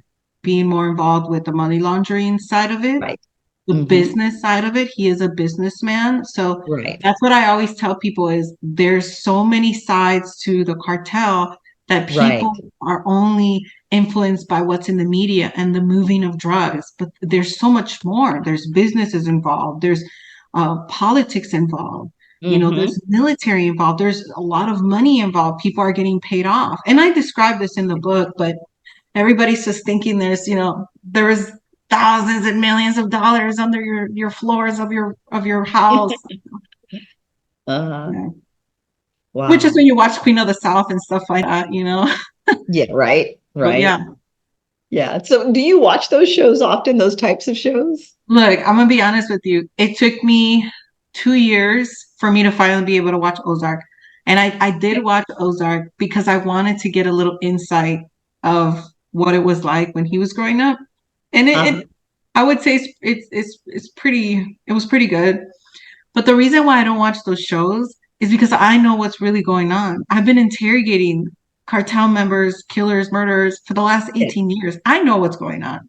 being more involved with the money laundering side of it. Right. the Hmm. business side of it. He is a businessman. So Right. that's what I always tell people is there's so many sides to the cartel that Right. people are only influenced by what's in the media and the moving of drugs. But there's so much more. There's businesses involved. There's politics involved. You know, Hmm. there's military involved. There's a lot of money involved. People are getting paid off. And I describe this in the book, but everybody's just thinking there is thousands and millions of dollars under your floors of your house. Uh-huh. Yeah. Which is Wow. when you watch Queen of the South and stuff like that, you know. Yeah, right. But yeah, Right. Yeah. So do you watch those shows often, those types of shows? look, I'm gonna be honest with you. It took me 2 years for me to finally be able to watch Ozark. And I did watch Ozark because I wanted to get a little insight of what it was like when he was growing up. And Uh-huh. I would say it's pretty it was pretty good. But the reason why I don't watch those shows is because I know what's really going on. I've been interrogating cartel members, killers, murderers for the last Yes. 18 years. I know what's going on.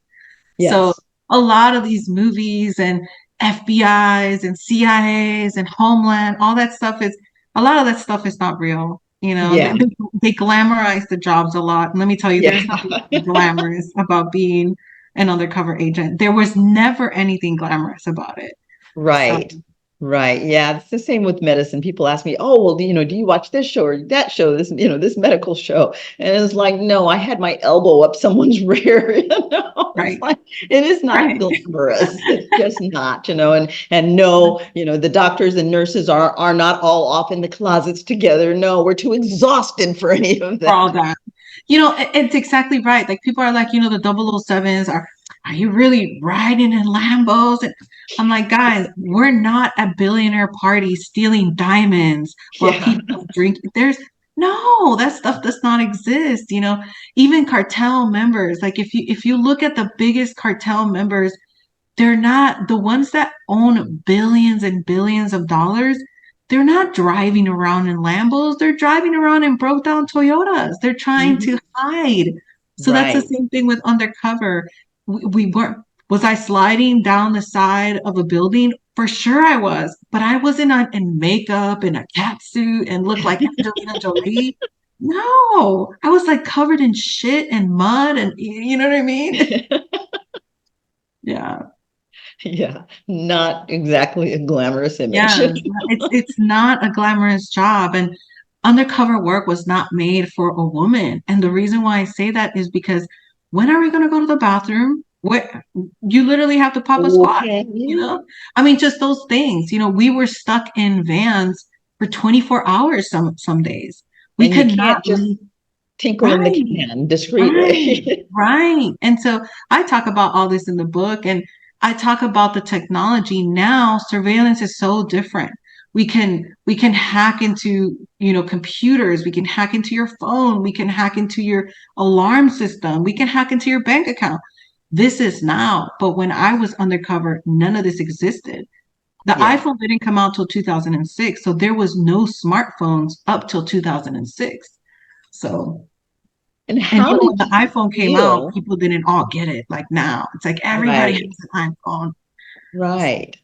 So Yes. a lot of these movies and FBI's and CIA's and Homeland, all that stuff is a lot of that stuff is not real. You know, Yeah. they glamorize the jobs a lot. And let me tell you, Yeah. there's nothing glamorous about being an undercover agent. There was never anything glamorous about it. So, Right. Right. Yeah. It's the same with medicine. People ask me, oh, well, do you watch this show or that show, this medical show? And it's like, no, I had my elbow up someone's rear. It's right, like, it is not right. glamorous. It's just not, and no, the doctors and nurses are not all off in the closets together. No, we're too exhausted for any of For all that. that. It's exactly right. Like people are like, the 007s are you really riding in Lambos? And I'm like, guys, we're not a billionaire party stealing diamonds while Yeah. people drink. There's no, that stuff does not exist. Even cartel members, like if you look at the biggest cartel members, they're not the ones that own billions and billions of dollars. They're not driving around in Lambos. They're driving around in broke down Toyotas. They're trying to Mhm. hide. So that's the Right. same thing with Undercover. We weren't, was I sliding down the side of a building? For sure I was, but I wasn't in makeup and a cat suit and looked like Angelina Jolie. No, I was like covered in shit and mud and you know what I mean? Yeah. Yeah. Not exactly a glamorous image. Yeah, it's not a glamorous job, and undercover work was not made for a woman. And the reason why I say that is because when are we going to go to the bathroom? What you literally have to pop a squat, Okay. you know? I mean, just those things. We were stuck in vans for 24 hours some days. We And you could not can't just leave. tinkle in the Right. can Right, discreetly. right. And so I talk about all this in the book and I talk about the technology now. Surveillance is so different. We can hack into, computers, we can hack into your phone, we can hack into your alarm system, we can hack into your bank account. This is now, but when I was undercover, none of this existed. The Yeah. iPhone didn't come out till 2006, so there was no smartphones up till 2006. So And and how even when did the you iPhone came out, feel? people didn't all get it like now. It's like everybody Right. has an iPhone. Right.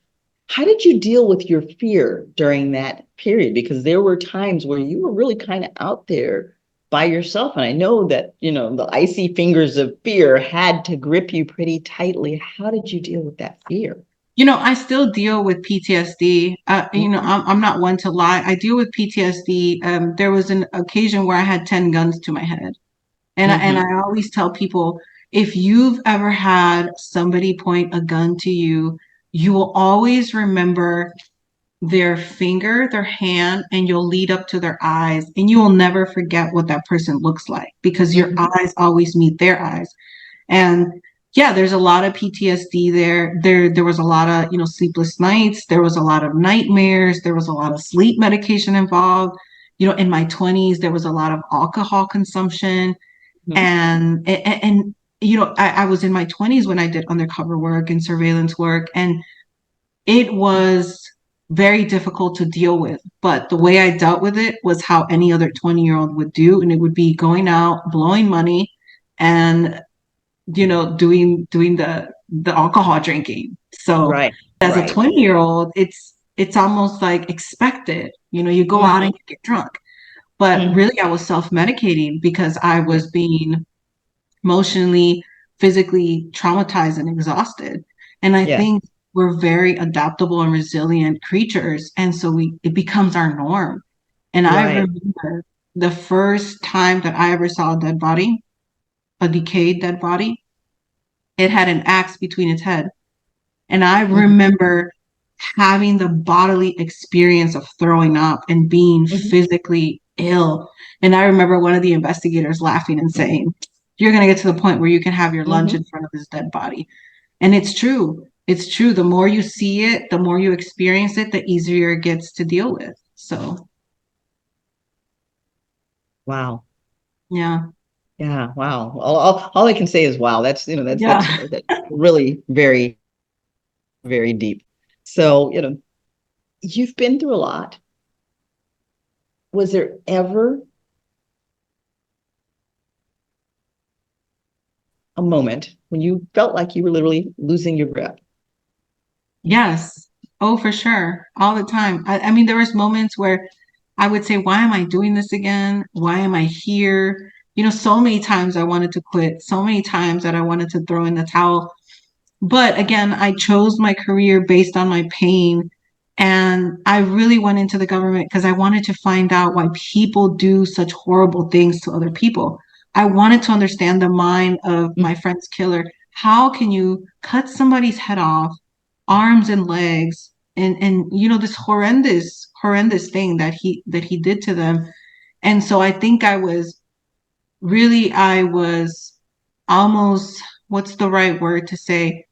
How did you deal with your fear during that period? Because there were times where you were really kind of out there by yourself. And I know that, the icy fingers of fear had to grip you pretty tightly. How did you deal with that fear? I still deal with PTSD. I'm not one to lie. I deal with PTSD. There was an occasion where I had 10 guns to my head. And I Mm-hmm. always tell people, if you've ever had somebody point a gun to you, you will always remember their finger, their hand, and you'll lead up to their eyes, and you will never forget what that person looks like because your Mm-hmm. eyes always meet their eyes. And yeah, there's a lot of PTSD there. There was a lot of, sleepless nights. There was a lot of nightmares. There was a lot of sleep medication involved. In my 20s, there was a lot of alcohol consumption. And I was in my 20s when I did undercover work and surveillance work, and it was very difficult to deal with. But the way I dealt with it was how any other 20-year-old would do, and it would be going out, blowing money, and doing the alcohol drinking. So Right. as a Right. 20-year-old, it's almost like expected. You go out and Hmm. you get drunk. But Hmm. really I was self-medicating because I Yeah. was being emotionally, physically traumatized and exhausted. And I Yeah. think we're very adaptable and resilient creatures. And so it becomes our norm. And I Right. remember the first time that I ever saw a dead body, a decayed dead body, it had an axe between its head. And I Hmm. remember having the bodily experience of throwing up and being Hmm. physically ill. And I remember one of the investigators laughing and saying, "You're going to get to the point where you can have your lunch Hmm. in front of this dead body." And it's true. It's true. The more you see it, the more you experience it, the easier it gets to deal with. So, Wow. yeah. Yeah. Wow. All I can say is wow. That's, Yeah. that's really very, very deep. So, you've been through a lot. Was there ever a moment when you felt like you were literally losing your breath? Yes. Oh, for sure. All the time. I mean, there was moments where I would say, why am I doing this again? Why am I here? So many times I wanted to quit, so many times that I wanted to throw in the towel. But again, I chose my career based on my pain. And I really went into the government because I wanted to find out why people do such horrible things to other people. I wanted to understand the mind of my friend's killer. How can you cut somebody's head off, arms and legs, and this horrendous thing that he did to them? And so I think I was almost, what's the right word to say?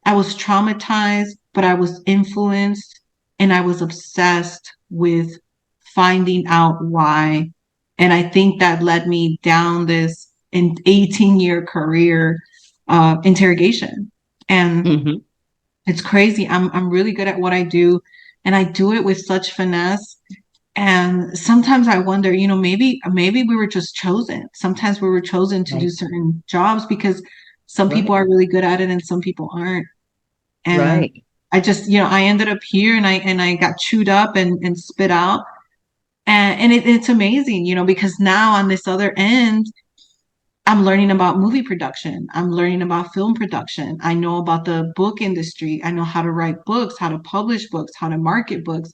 I was traumatized, but I was influenced and I was obsessed with finding out why. And I think that led me down this 18-year career interrogation. And Hmm. it's crazy. I'm really good at what I do, and I do it with such finesse. And sometimes I wonder, maybe we were just chosen. Sometimes we were chosen to do Right. certain jobs because some people Right. are really good at it and some people aren't. And Right. I just, I ended up here and I got chewed up and spit out. And it's amazing, because now on this other end, I'm learning about movie production. I'm learning about film production. I know about the book industry. I know how to write books, how to publish books, how to market books.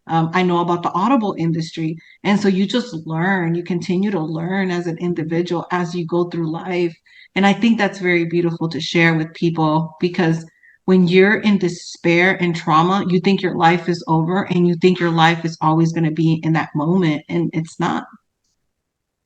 I know about the audible industry. And so you just learn, you continue to learn as an individual as you go through life. And I think that's very beautiful to share with people because when you're in despair and trauma, you think your life is over and you think your life is always going to be in that moment. And it's not.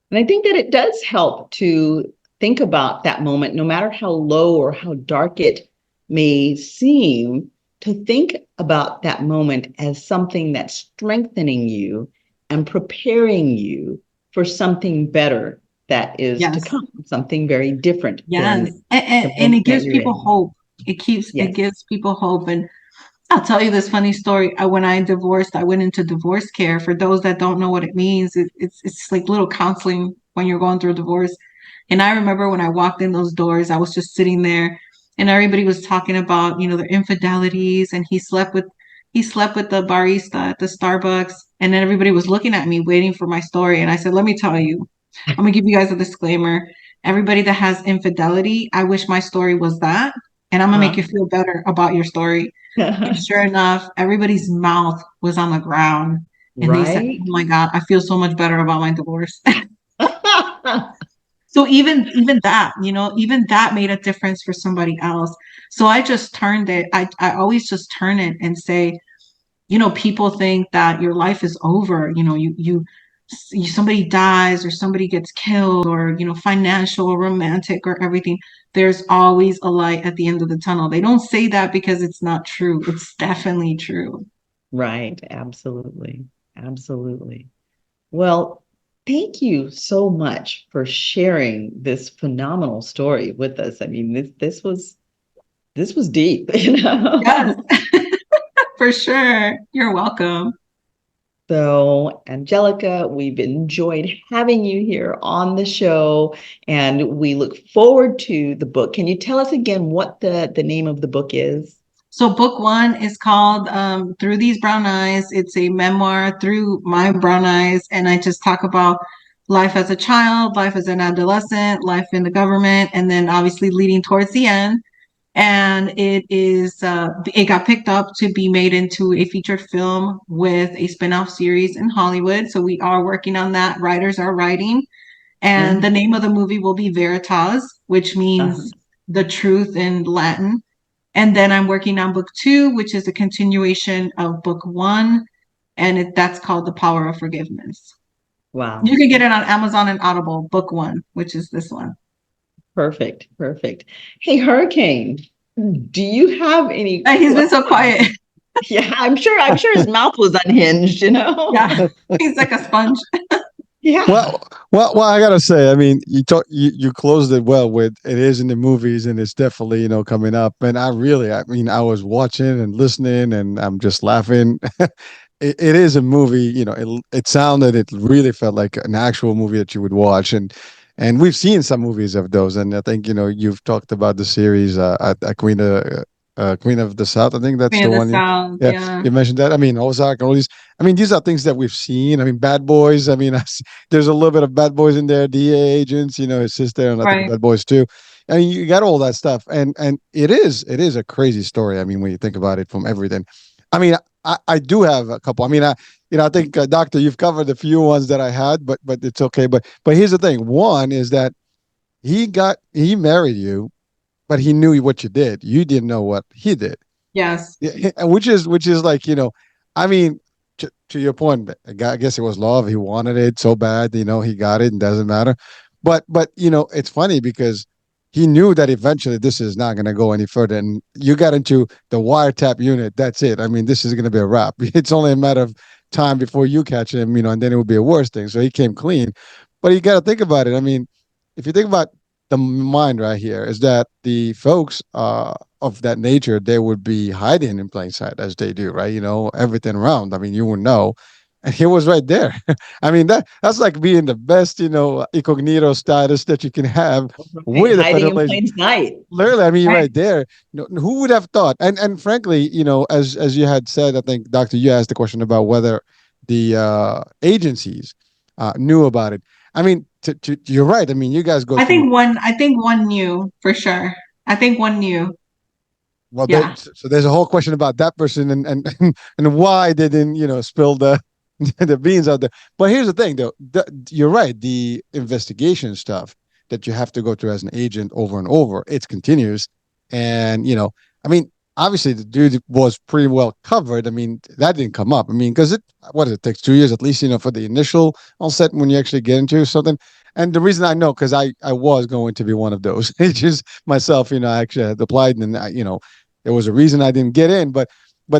And I think that it does help to think about that moment, no matter how low or how dark it may seem, to think about that moment as something that's strengthening you and preparing you for something better that is to Yes. come, something very different Yes. than the And it moment that gives you're people in. hope. It Yes. gives people hope. And I'll tell you this funny story. When I divorced, I went into divorce care. For those that don't know what it means, it's like little counseling when you're going through a divorce. And I remember when I walked in those doors, I was just sitting there and everybody was talking about, their infidelities and he slept with the barista at the Starbucks. And then everybody was looking at me waiting for my story. And I said, let me tell you, I'm gonna give you guys a disclaimer. Everybody that has infidelity, I wish my story was that. And I'm gonna make Uh-huh. you feel better about your story. And sure enough, everybody's mouth was on the ground. And they said, Right? "Oh my God, I feel so much better about my divorce." So even that, even that made a difference for somebody else. So I just turned it, I always just turn it and say, people think that your life is over, somebody dies or somebody gets killed or, financial or romantic or everything. There's always a light at the end of the tunnel. They don't say that because it's not true. It's definitely true. Right. Absolutely. Absolutely. Well, thank you so much for sharing this phenomenal story with us. I mean, this was deep, you Yes, know. for sure. You're welcome. So, Angelica, we've enjoyed having you here on the show, and we look forward to the book. Can you tell us again what the name of the book is? So book one is called Through These Brown Eyes. It's a memoir through my brown eyes. And I just talk about life as a child, life as an adolescent, life in the government, and then obviously leading towards the end. And it got picked up to be made into a featured film with a spin-off series in Hollywood. So we are working on that. Writers are writing. And the Mhm. name of the movie will be Veritas, which Uh-huh. means the truth in Latin. And then I'm working on book two, which is a continuation of book one, and that's called The Power of Forgiveness. You Wow. can get it on Amazon and Audible, book one, which is this one. Perfect. Perfect. Hey, Hurricane, do you have any He's been so quiet. questions? Yeah, I'm sure his mouth was unhinged, you know? Yeah, he's like a sponge. Yeah. Well, I gotta say, I mean, you closed it well with it is in the movies and it's definitely, coming up. And I mean, I was watching and listening and I'm just laughing. It is a movie, it really felt like an actual movie that you would watch. And we've seen some movies of those. And I think, you've talked about the series, Queen of the South. I think that's Queen the of the one. South, Yeah, yeah. you mentioned that. I mean, Ozark and all these. I mean, these are things that we've seen. I mean, Bad Boys. I mean, there's a little bit of Bad Boys in there. DA agents, his sister, and I think Right. Bad Boys too. I mean, you got all that stuff, and it is a crazy story. I mean, when you think about it from everything. I mean, I do have a couple. I mean, I think Doctor, you've covered a few ones that I had, but it's okay. But here's the thing. One is that he married you, but he knew what you did. You didn't know what he did. Yes. Yeah, which is like, I mean, to your point, I guess it was love. He wanted it so bad, he got it and doesn't matter. But it's funny because he knew that eventually this is not going to go any further, and you got into the wiretap unit. That's it. I mean, this is going to be a wrap. It's only a matter of time before you catch him, and then it would be a worse thing. So he came clean. But you got to think about it. I mean, if you think about the mind right here, is that the folks of that nature, they would be hiding in plain sight as they do, right? Everything around. I mean, you would know. And he was right there. I mean, that's like being the best, incognito status that you can have Right. with a Hiding in federal agent. plain sight. Literally, I mean, you're Right. right there. Who would have thought? And frankly, as you had said, I think, Doctor, you asked the question about whether the agencies knew about it. I mean, you're right. I mean, you guys go through. I think one knew for sure. I think one knew. Well, Yeah. so there's a whole question about that person and why they didn't spill the the beans out there. But here's the thing, though, you're right. The investigation stuff that you have to go through as an agent over and over, it's continuous, and I mean, obviously the dude was pretty well covered. I mean, that didn't come up. I mean, because it takes 2 years at least, for the initial onset when you actually get into something. And the reason I know, because I was going to be one of those agents myself. I actually had applied, and there was a reason I didn't get in, but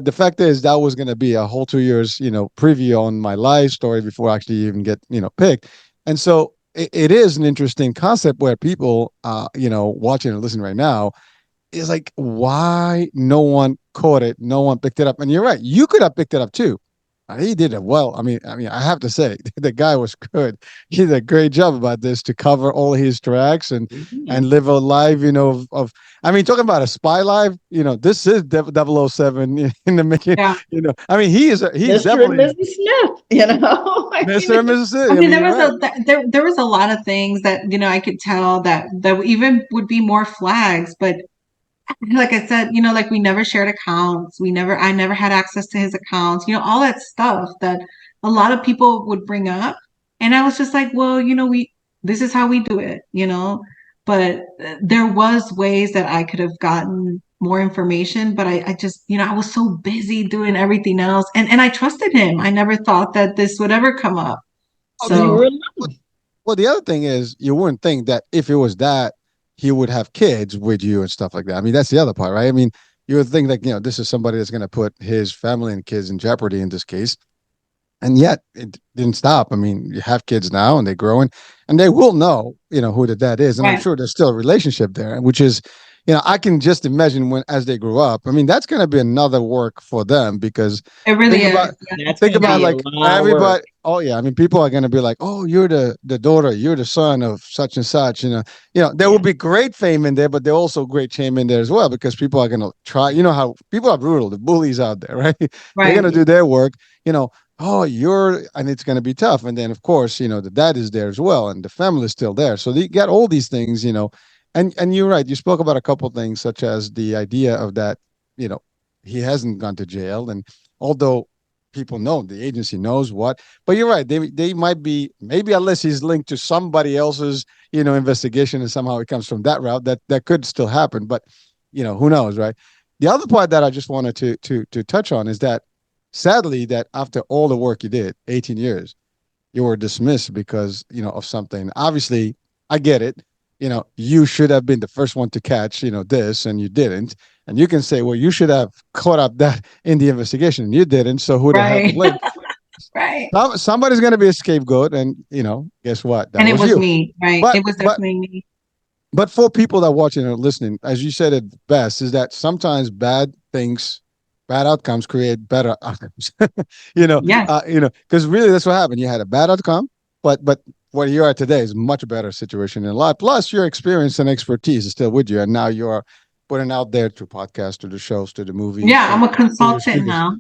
the fact is that was going to be a whole 2 years, preview on my life story before I actually even get, picked. And so it is an interesting concept where people, watching and listening right now is like, why no one caught it? No one picked it up. And you're right. You could have picked it up too. He did it well. I mean, I have to say, the guy was good. He did a great job about this to cover all his tracks and Mhm. live a life, of. I mean, talking about a spy life, this is 007 in the making. Yeah. I mean, he's Mr. and definitely Mrs. Smith, you know? I mean, Mr. and Mrs. I City. I mean, mean, you're right. there was a lot of things that I could tell that even would be more flags, but like I said, like we never shared accounts. I never had access to his accounts, all that stuff that a lot of people would bring up. And I was just like, well, this is how we do it, but there was ways that I could have gotten more information, but I just, I was so busy doing everything else. And I trusted him. I never thought that this would ever come up. Oh, the, you So were well, alone. well, the other thing is, you wouldn't think that if it was that, he would have kids with you and stuff like that. I mean, that's the other part, right? I mean, you would think that, this is somebody that's going to put his family and kids in jeopardy in this case. And yet it didn't stop. I mean, you have kids now and they're growing and they will know, who the dad is. And I'm right, sure there's still a relationship there, which is, I can just imagine when as they grow up. I mean, that's going to be another work for them because It really think is. about That's think going to about be a like lot of work. everybody. Oh yeah, I mean, people are going to be like, oh, you're the daughter, you're the son of such and such. There will Yeah. be great fame in there, but there also great shame in there as well because people are going to try. You know how people are brutal, the bullies out there, right? They're going Right. to do their work. You know, oh, and it's going to be tough. And then of course, the dad is there as well, and the family is still there. So you got all these things. And you're right. You spoke about a couple things, such as the idea of that. You know, he hasn't gone to jail, and although people know the agency knows what, but you're right. They might be maybe unless he's linked to somebody else's investigation, and somehow it comes from that route. That could still happen, but who knows, right? The other part that I just wanted to touch on is that sadly that after all the work you did, 18 years, you were dismissed because of something. Obviously, I get it. You should have been the first one to catch this, and you didn't. And you can say, well, you should have caught up that in the investigation, and you didn't. So who the hell to Right. blame? Right. Somebody's going to be a scapegoat, and guess what? That And it was was you. me, right? But It was but definitely me. but for people that are watching or listening, as you said it best, is that sometimes bad outcomes create better outcomes. Yes. Because really that's what happened. You had a bad outcome, but where you are today is a much better situation in life. Plus, your experience and expertise is still with you, and now you are putting out there through podcasts, to the shows, to the movies, Yeah, I'm a to your consultant speakers. now.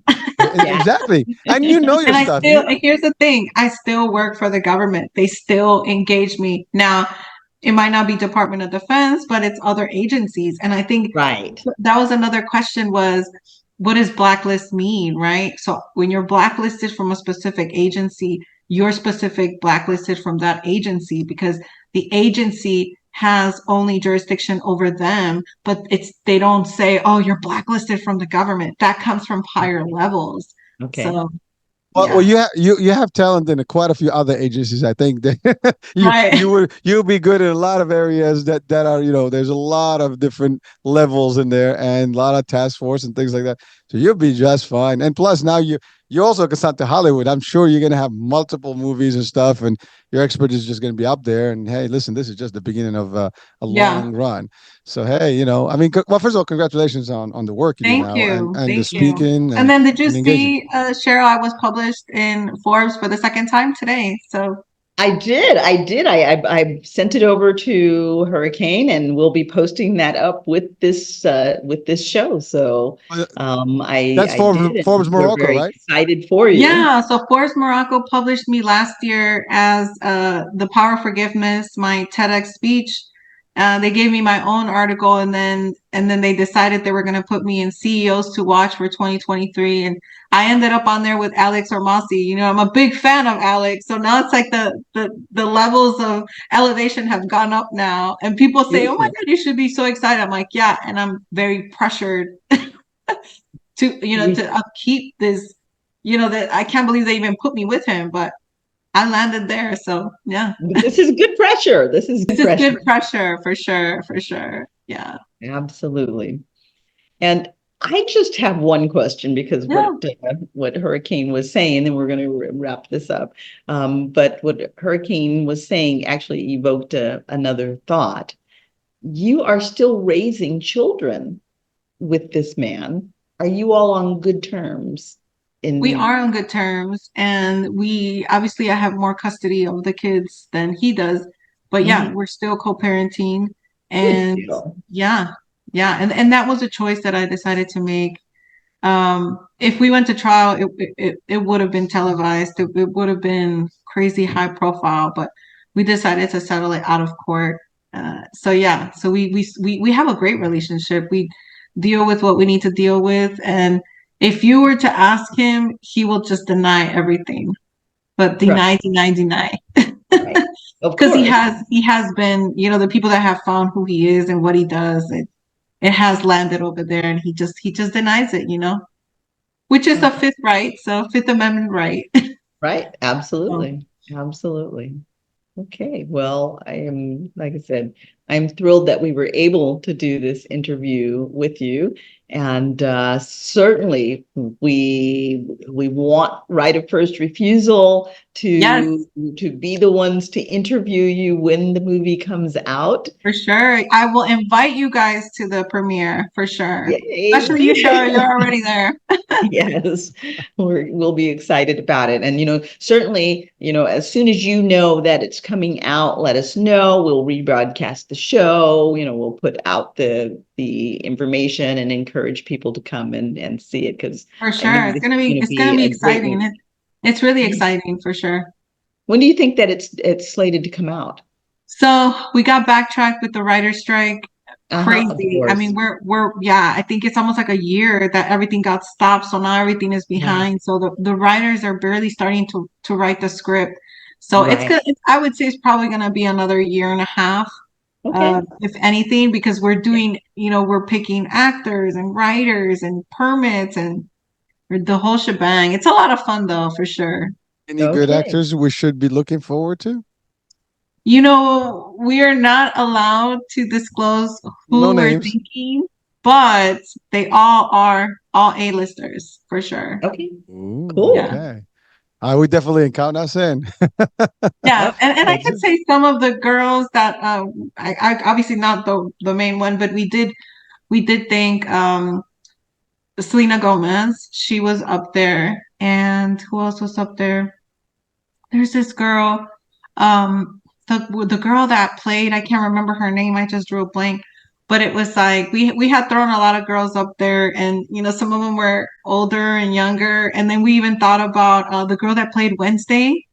Yeah. Exactly, and you know your And stuff. You here's the thing, I still work for the government. They still engage me. Now, it might not be Department of Defense, but it's other agencies. And I think Right. that was another question was, what does blacklist mean, right? So when you're blacklisted from a specific agency, you're specific blacklisted from that agency because the agency has only jurisdiction over them, but they don't say, oh, you're blacklisted from the government. That comes from higher levels. Okay. So Well, yeah. you have talent in quite a few other agencies. I think that Right. you'll be good in a lot of areas that are there's a lot of different levels in there and a lot of task force and things like that. So you'll be just fine. And plus now you also can start to Hollywood. I'm sure you're gonna have multiple movies and stuff, and your expert is just gonna be up there. And hey, listen, this is just the beginning of a Yeah. long run. So hey, I mean, well, first of all, congratulations on the work you do Thank now and you. and the Thank you. speaking And then did you and engaging. see, Cheryl, I was published in Forbes for the second time today. So I did. I did. I sent it over to Hurricane, and we'll be posting that up with this show. So That's I did, Forbes and we're Morocco, very right? excited for you. yeah, so Forbes Morocco published me last year as The Power of Forgiveness, my TEDx speech. They gave me my own article, and then they decided they were going to put me in CEOs to watch for 2023, and I ended up on there with Alex Ormasi. I'm a big fan of Alex, so now it's like the levels of elevation have gone up now, and people say, "Oh my Beautiful. God, you should be so excited." I'm like, "Yeah," and I'm very pressured We to upkeep this, that I can't believe they even put me with him, but I landed there. So yeah, This is good pressure. This is this good is pressure. good pressure for sure, for sure. Yeah. Absolutely. And I just have one question because Yeah. what Hurricane was saying, and we're going to wrap this up. But what Hurricane was saying actually evoked another thought. You are still raising children with this man. Are you all on good terms? We In are on good terms, and we obviously I have more custody of the kids than he does, but yeah, Mhm. we're still co-parenting, Good and deal. yeah, yeah, and that was a choice that I decided to make. If we went to trial, it would have been televised. It would have been crazy high profile, but we decided to settle it out of court. So yeah, so we have a great relationship. We deal with what we need to deal with, and if you were to ask him, he will just deny everything, but Right, deny. right. Of Because he course. has he has been, the people that have found who he is and what he does, it has landed over there, and he just denies it. Which is a fifth right, so Fifth Amendment right. Right. So, Absolutely. Absolutely. Okay. Well, I am, like I said, I'm thrilled that we were able to do this interview with you. And certainly we want right of first refusal Yes, to be the ones to interview you when the movie comes out. for sure. I will invite you guys to the premiere for sure. Yay, Especially you, Cheryl, good. you're already there. Yes, we'll be excited about it. And, certainly, as soon as you know that it's coming out, let us know. We'll rebroadcast the show. We'll put out the information and encourage people to come and see it because For I know sure. this is going to It's gonna be be a great exciting. movie. It's really Yeah. exciting for sure. When do you think that it's slated to come out? So we got backtracked with the writer's strike. Of Crazy. I mean, course. we're yeah, I think it's almost like a year that everything got stopped. So now everything is Yeah, behind. So the writers are barely starting to write the script. So it's right. gonna I would say it's probably gonna be another year and a half, Okay. if anything, because we're Yeah. doing, we're picking actors and writers and permits and the whole shebang. It's a lot of fun though, for sure. Any good Okay. actors we should be looking forward to? We are not allowed to disclose No who we're names. thinking, but they all are all A-listers for sure. Okay. Ooh, Yeah. Cool. okay. I would definitely count us in. Yeah. And I That's could say some of the girls that I obviously not the main one, but we did think Selena Gomez, she was up there. And who else was up there? There's this girl, the girl that played, I can't remember her name, I just drew a blank. But it was like we had thrown a lot of girls up there, and some of them were older and younger. And then we even thought about the girl that played Wednesday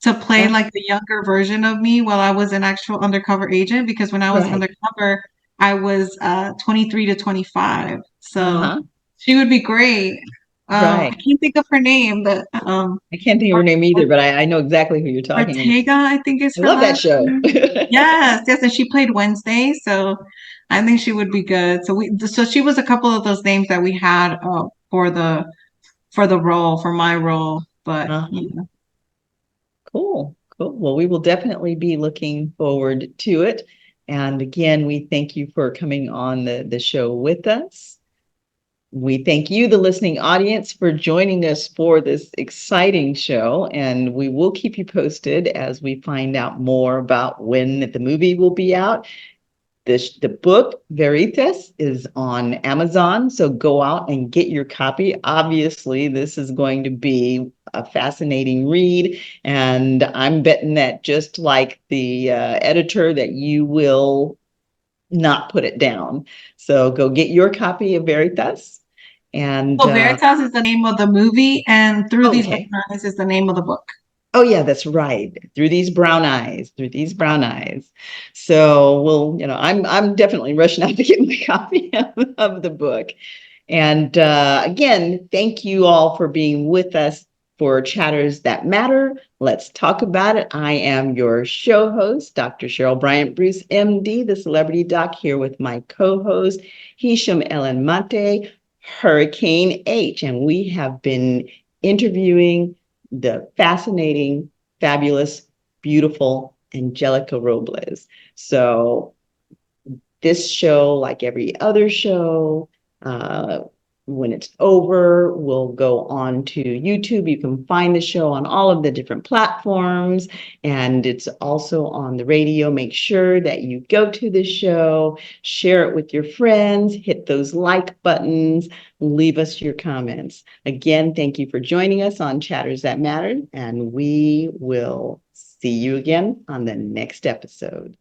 to play okay. like the younger version of me while I was an actual undercover agent, because when I was Right. undercover, I was 23 to 25. So Uh-huh. she would be great. I Right. can't think of her name, but I can't think of her name either, but I know exactly who you're talking about. Ortega, I think is I her love that last show. name. Yes, yes, and she played Wednesday, so I think she would be good. So she was a couple of those names that we had for the role, for my role. But Uh-huh. Cool. Cool. Well, we will definitely be looking forward to it. And again, we thank you for coming on the show with us. We thank you, the listening audience, for joining us for this exciting show. And we will keep you posted as we find out more about when the movie will be out. The book Veritas is on Amazon, so go out and get your copy. Obviously, this is going to be a fascinating read, and I'm betting that just like the editor, that you will not put it down. So go get your copy of Veritas, and so Veritas is the name of the movie, and Through These Brown okay. Eyes is the name of the book. Oh yeah, that's right. Through these brown eyes, through these brown eyes. So we'll, I'm definitely rushing out to get my copy of the book. And again, thank you all for being with us for Chatters That Matter. Let's talk about it. I am your show host, Dr. Cheryl Bryant Bruce, MD, the celebrity doc, here with my co-host, Hisham Ellen Mate, Hurricane H. And we have been interviewing the fascinating, fabulous, beautiful Angelica Robles. So this show, like every other show, uh, when it's over, we'll go on to YouTube. You can find the show on all of the different platforms, and it's also on the radio. Make sure that you go to the show, share it with your friends, hit those like buttons, leave us your comments. Again, thank you for joining us on Chatters That Matter, and we will see you again on the next episode.